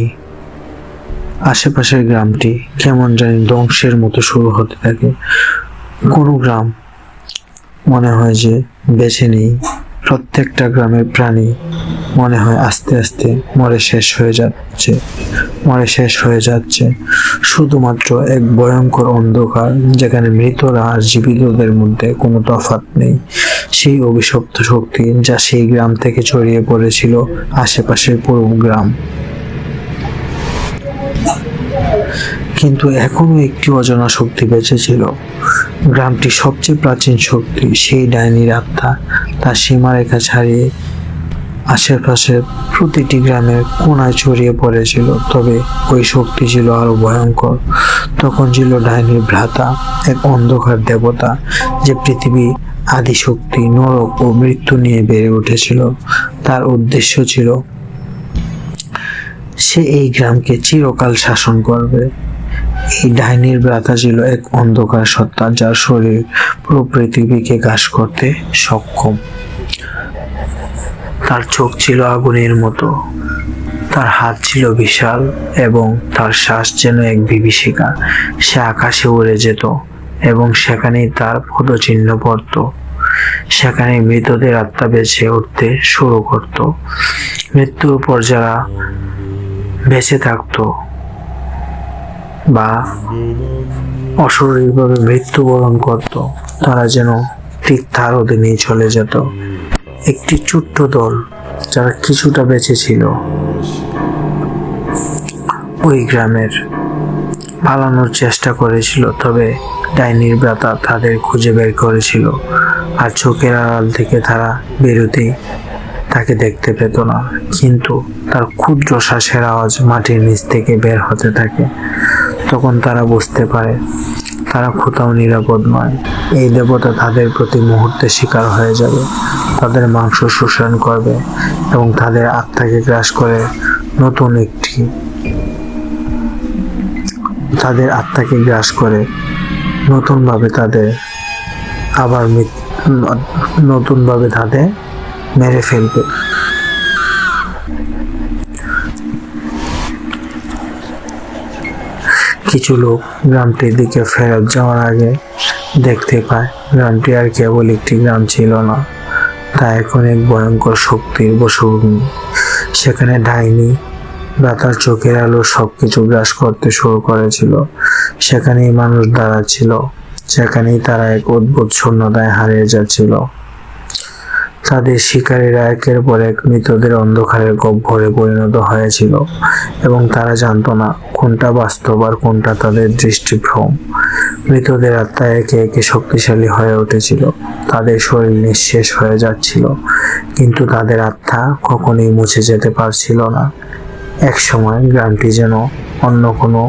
আশেপাশের গ্রামটি কেমন জানি ধ্বংসের মতো শুরু হতে থাকে। কোনো গ্রাম মনে হয় যে বেঁচে নেই। প্রত্যেকটা গ্রামের প্রাণী মনে হয় আস্তে আস্তে মরে শেষ হয়ে যাচ্ছে। শুধুমাত্র এক ভয়ঙ্কর অন্ধকার, যেখানে মৃতরা আর জীবিতদের মধ্যে কোনো তফাৎ নেই। সেই অভিশপ্ত শক্তি যা সেই গ্রাম থেকে ছড়িয়ে পড়েছিল আশেপাশের পুরো গ্রাম। কিন্তু এখনো একটি অজানা শক্তি বেঁচে ছিল। গ্রামটির সবচেয়ে প্রাচীন শক্তি, সেই ডাইনির আত্মা, তার সীমারেখা ছাড়িয়ে আশেপাশের প্রতিটি গ্রামের কোনায় ছড়িয়ে পড়েছিল। তবে ওই শক্তি ছিল আরো ভয়ঙ্কর। তখন ছিল ডাইনির ভ্রাতা, এক অন্ধকার দেবতা, যে পৃথিবী, আদি শক্তি, নরক ও মৃত্যু নিয়ে বেড়ে উঠেছিল। তার উদ্দেশ্য ছিল সে এই গ্রামকে চিরকাল শাসন করবে। এই ডাইনির ভ্রাতা ছিল এক অন্ধকার সত্তা, যার শরীর পুরো পৃথিবীকে গ্রাস করতে সক্ষম। তার চোখ ছিল আগুনের মতো, তার হাত ছিল বিশাল এবং তার শ্বাস যেন এক বিভীষিকা। সে আকাশে উড়ে যেত এবং সেখানেই তার পদচিহ্ন পড়ত। সেখানে মৃতদের আত্মা বেঁচে উঠতে শুরু করত। মৃত্যুর পর যারা বেঁচে থাকত বা অশরীরভাবে মৃত্যুবরণ করত, তারা যেন ঠিক তার অধীনেই চলে যেত। একটি ছোট্ট দল যারা কিছুটা বেঁচে ছিল ওই গ্রামের পালানোর চেষ্টা করেছিল, তবে ডাইনির ব্রাতা তাদের খুঁজে বের করেছিল আর চোখের আড়াল থেকে তারা বেরোতেই তাকে দেখতে পেত না। কিন্তু তার ক্ষুদ্র শ্বাসের আওয়াজ মাটির নিচ থেকে বের হতে থাকে। তখন তারা বুঝতে পারে তারা কোথাও নিরাপদ নয়। এই দেবতা তাদের প্রতি মুহূর্তে শিকার হয়ে যাবে, তাদের মাংস শোষণ করবে এবং তাদের আত্মাকে গ্রাস করে নতুনভাবে তাদের মেরে ফেলবে। কিছু লোক গ্রামটির দিকে ফেরত যাওয়ার আগে দেখতে পায় গ্রামটি আর কেবল একটি গ্রাম ছিল না, তা এখন এক ভয়ঙ্কর শক্তির বশভূমি। সেখানে ডাইনি ব্রাতার চোখের আলো সবকিছু গ্রাস করতে শুরু করেছিল। সেখানেই মানুষ দাঁড়াচ্ছিল, সেখানেই তারা এক অদ্ভুত শূন্যতায় হারিয়ে যাচ্ছিল। তাদের শিকারীরা একের পর এক মৃতদের অন্ধকারের গহ্বরে পরিণত হয়েছিল এবং তারা জানত না কোনটা বাস্তব আর কোনটা তাদের দৃষ্টিভ্রম। মৃতদের আত্মা একে একে শক্তিশালী হয়ে উঠেছিল, তাদের শরীর নিঃশেষ হয়ে যাচ্ছিল, কিন্তু তাদের আত্মা কখনোই মুছে যেতে পারছিল না। এক সময় গ্রামটি যেন অন্য কোনো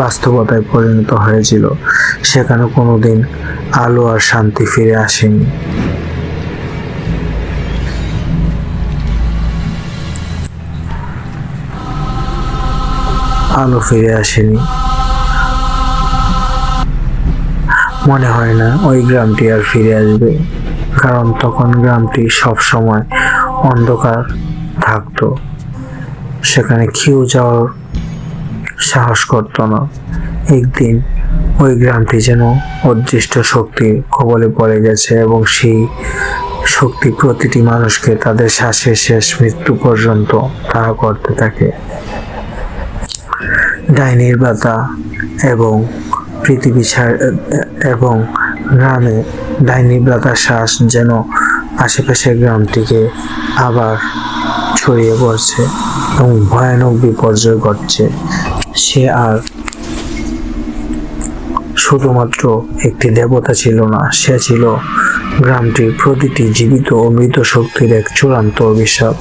বাস্তবতায় পরিণত হয়েছিল। সেখানে কোনোদিন আলো আর শান্তি ফিরে আসেনি। মনে হয় না ওই গ্রামটি আর ফিরে আসবে, কারণ তখন গ্রামটি সব সময় অন্ধকার থাকতো। সেখানে কেউ যাওয়ার সাহস করত না। একদিন ওই গ্রামটি যেন অদৃষ্ট শক্তির কবলে পড়ে গেছে এবং সেই শক্তি প্রতিটি মানুষকে তাদের শ্বাসের শেষ মৃত্যু পর্যন্ত তাড়া করতে থাকে। ডাইনির ব্রাতা এবং গ্রামে ডাইনির ব্রাতার শ্বাস যেন আশেপাশের গ্রামটিকে আবার ছড়িয়ে পড়ছে এবং ভয়ানক বিপর্যয় ঘটছে। সে আর শুধুমাত্র একটি দেবতা ছিল না, সে ছিল গ্রামটির প্রতিটি জীবিত ও মৃত শক্তির এক চূড়ান্ত অভিশাপ।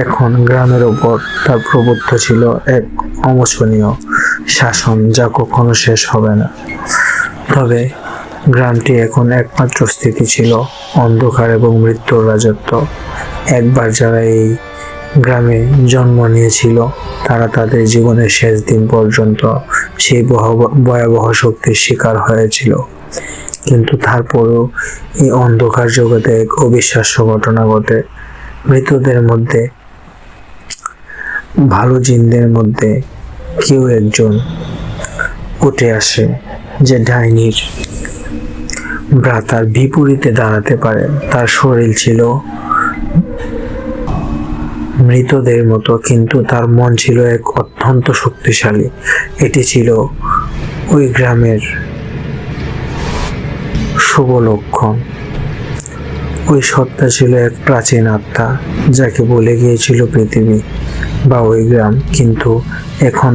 এখন গ্রামের ওপর তার প্রভুত্ব ছিল এক অমোচনীয় শাসন যা কখনো শেষ হবে না। তবে গ্রামটি এখন একমাত্র স্থিতি ছিল অন্ধকার এবং মৃত্যুর রাজত্ব। একবার যারা এই গ্রামে জন্ম নিয়েছিল তারা তাদের জীবনের শেষ দিন পর্যন্ত সেই ভয়াবহ শক্তির শিকার হয়েছিল। কিন্তু তারপরও এই অন্ধকার জগতে এক অবিশ্বাস্য ঘটনা ঘটে। মৃতদের মধ্যে, ভালো জিনদের মধ্যে কেউ একজন উঠে আসে যে ডাইনির ভ্রাতার বিপরীতে দাঁড়াতে পারে। তার শরীর ছিল মৃতদের মতো, কিন্তু তার মন ছিল এক অত্যন্ত শক্তিশালী। এটি ছিল ওই গ্রামের শুভ লক্ষণ। ওই সত্তা ছিল এক প্রাচীন আত্মা যাকে বলে গিয়েছিল পৃথিবী বা ওই গ্রাম, কিন্তু এখন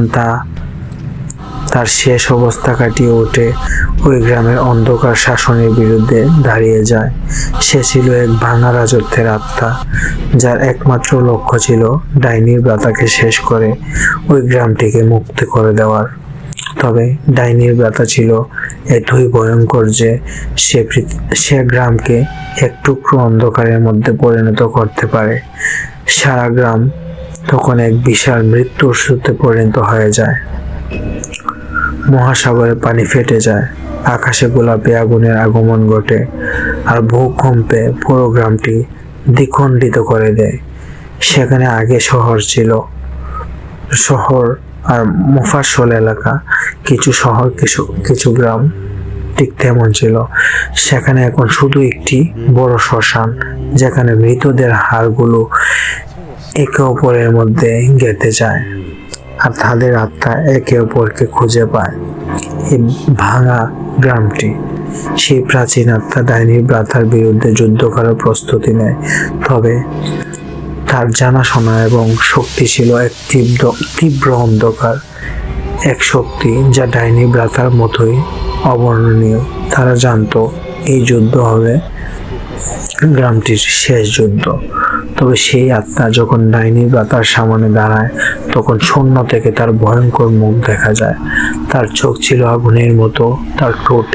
তার শেষ অবস্থা কাটিয়ে ওঠে ওই গ্রামের অন্ধকার শাসনের বিরুদ্ধে দাঁড়িয়ে যায়। সে ছিল এক ভাঙা রাজত্বের আত্মা যার একমাত্র লক্ষ্য ছিল ডাইনির ব্রাতাকে শেষ করে ওই গ্রামটিকে মুক্ত করে দেওয়ার। তবে ডাইনির ব্রাতা ছিল এতই ভয়ঙ্কর যে সে গ্রামকে এক টুকরো অন্ধকারের মধ্যে পরিণত করতে পারে। সারা গ্রাম তখন এক বিশাল মৃত্যুর স্রোতে পরিণত হয়ে যায়। মহাসাগরে পানি ফেটে যায়, আকাশে গোলাপি আগুনের আগমন ঘটে, আর ভূকম্পে পুরো গ্রামটি দ্বিখণ্ডিত করে দেয়। সেখানে আগে শহর ছিল, শহর আর মুফাসল এলাকা, কিছু শহর কিছু কিছু গ্রাম ঠিক তেমন ছিল। সেখানে এখন শুধু একটি বড় শ্মশান, যেখানে মৃতদের হাড়গুলো একে অপরের মধ্যে গেঁথে যায় আর তাদের আত্মা একে অপরকে খুঁজে পায়। এই ভাঙা গ্রামটি সেই প্রাচীন আত্মা ডাইনি ব্রাতার বিরুদ্ধে যুদ্ধ করার প্রস্তুতি নেয়। তবে তার জানাশোনা এবং শক্তি ছিল এক তীব্র অন্ধকার, এক শক্তি যা ডাইনি ব্রাতার মতোই অবর্ণনীয়। তারা জানতো এই যুদ্ধ হবে গ্রামটির শেষ যুদ্ধ। তবে সেই আত্মা যখন ডাইনি ব্রাতার সামনে দাঁড়ায়, তখন শূন্য থেকে তার ভয়ঙ্কর মুখ দেখা যায়। তার চোখ ছিল আগুনের মতো, তার ঠোঁট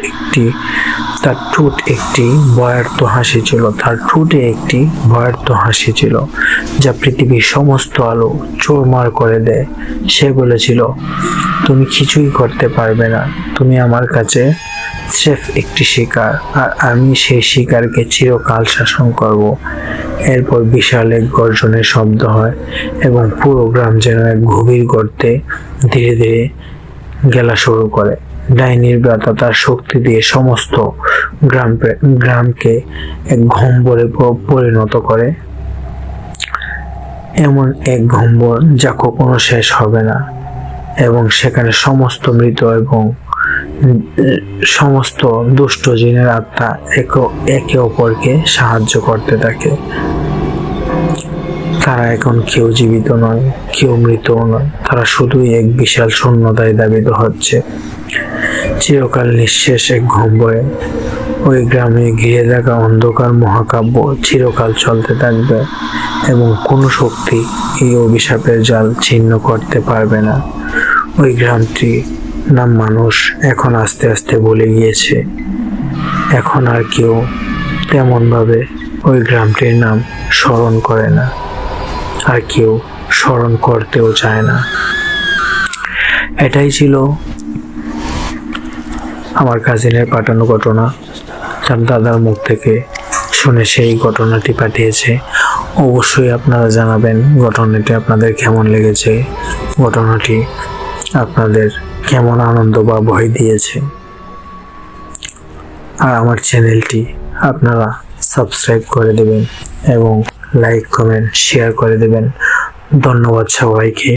একটি ভয়ার্ত হাসি ছিল, তার ঠোঁটে একটি ভয়ার্ত হাসি ছিল যা পৃথিবীর সমস্ত আলো চোরমার করে দেয়। সে বলেছিল, তুমি কিছুই করতে পারবে না, তুমি আমার কাছে স্রেফ একটি শিকার, আর আমি সেই শিকারকে চিরকাল শাসন করব। এরপর বিশাল এক গর্জনের শব্দ হয় এবং পুরো গ্রাম যেন এক গভীর গর্তে ধীরে ধীরে গেলা শুরু করে। ডাইনির ব্রাতা তার শক্তি দিয়ে সমস্ত গ্রামকে এক গহ্বরে পরিণত করে, এমন এক গহ্বর যা কখনো শেষ হবে না। এবং সেখানে সমস্ত মৃত এবং সমস্ত দুষ্ট জিনের আত্মা একে অপরকে সাহায্য করতে থাকে। তারা এখন কেউ জীবিত নয়, কেউ মৃতও নয়, তারা শুধুই এক বিশাল শূন্যতায় দাবিত হচ্ছে। চিরকাল নিঃশেষ এক গহ্বরে ওই গ্রামে ঘিরে থাকা অন্ধকার মহাকাব্য চিরকাল চলতে থাকবে এবং কোনো শক্তি এই অভিশাপের জাল ছিন্ন করতে পারবে না। ওই গ্রামটি নাম মানুষ এখন আস্তে আস্তে ভুলে গিয়েছে। এখন আর কেউ তেমন ভাবে ওই গ্রামটির নাম স্মরণ করে না, আর কেউ স্মরণ করতেও চায় না। এটাই ছিল আমার কাজিনের পাঠানো ঘটনা। তার দাদার মুখ থেকে শুনে সেই ঘটনাটি পাঠিয়েছে। অবশ্যই আপনারা জানাবেন ঘটনাটি আপনাদের কেমন লেগেছে, ঘটনাটি আপনাদের কেমন আনন্দ বা ভয় দিয়েছে। আর আমার চ্যানেলটি আপনারা সাবস্ক্রাইব করে দেবেন এবং লাইক কমেন্ট শেয়ার করে দেবেন। ধন্যবাদ সবাইকে।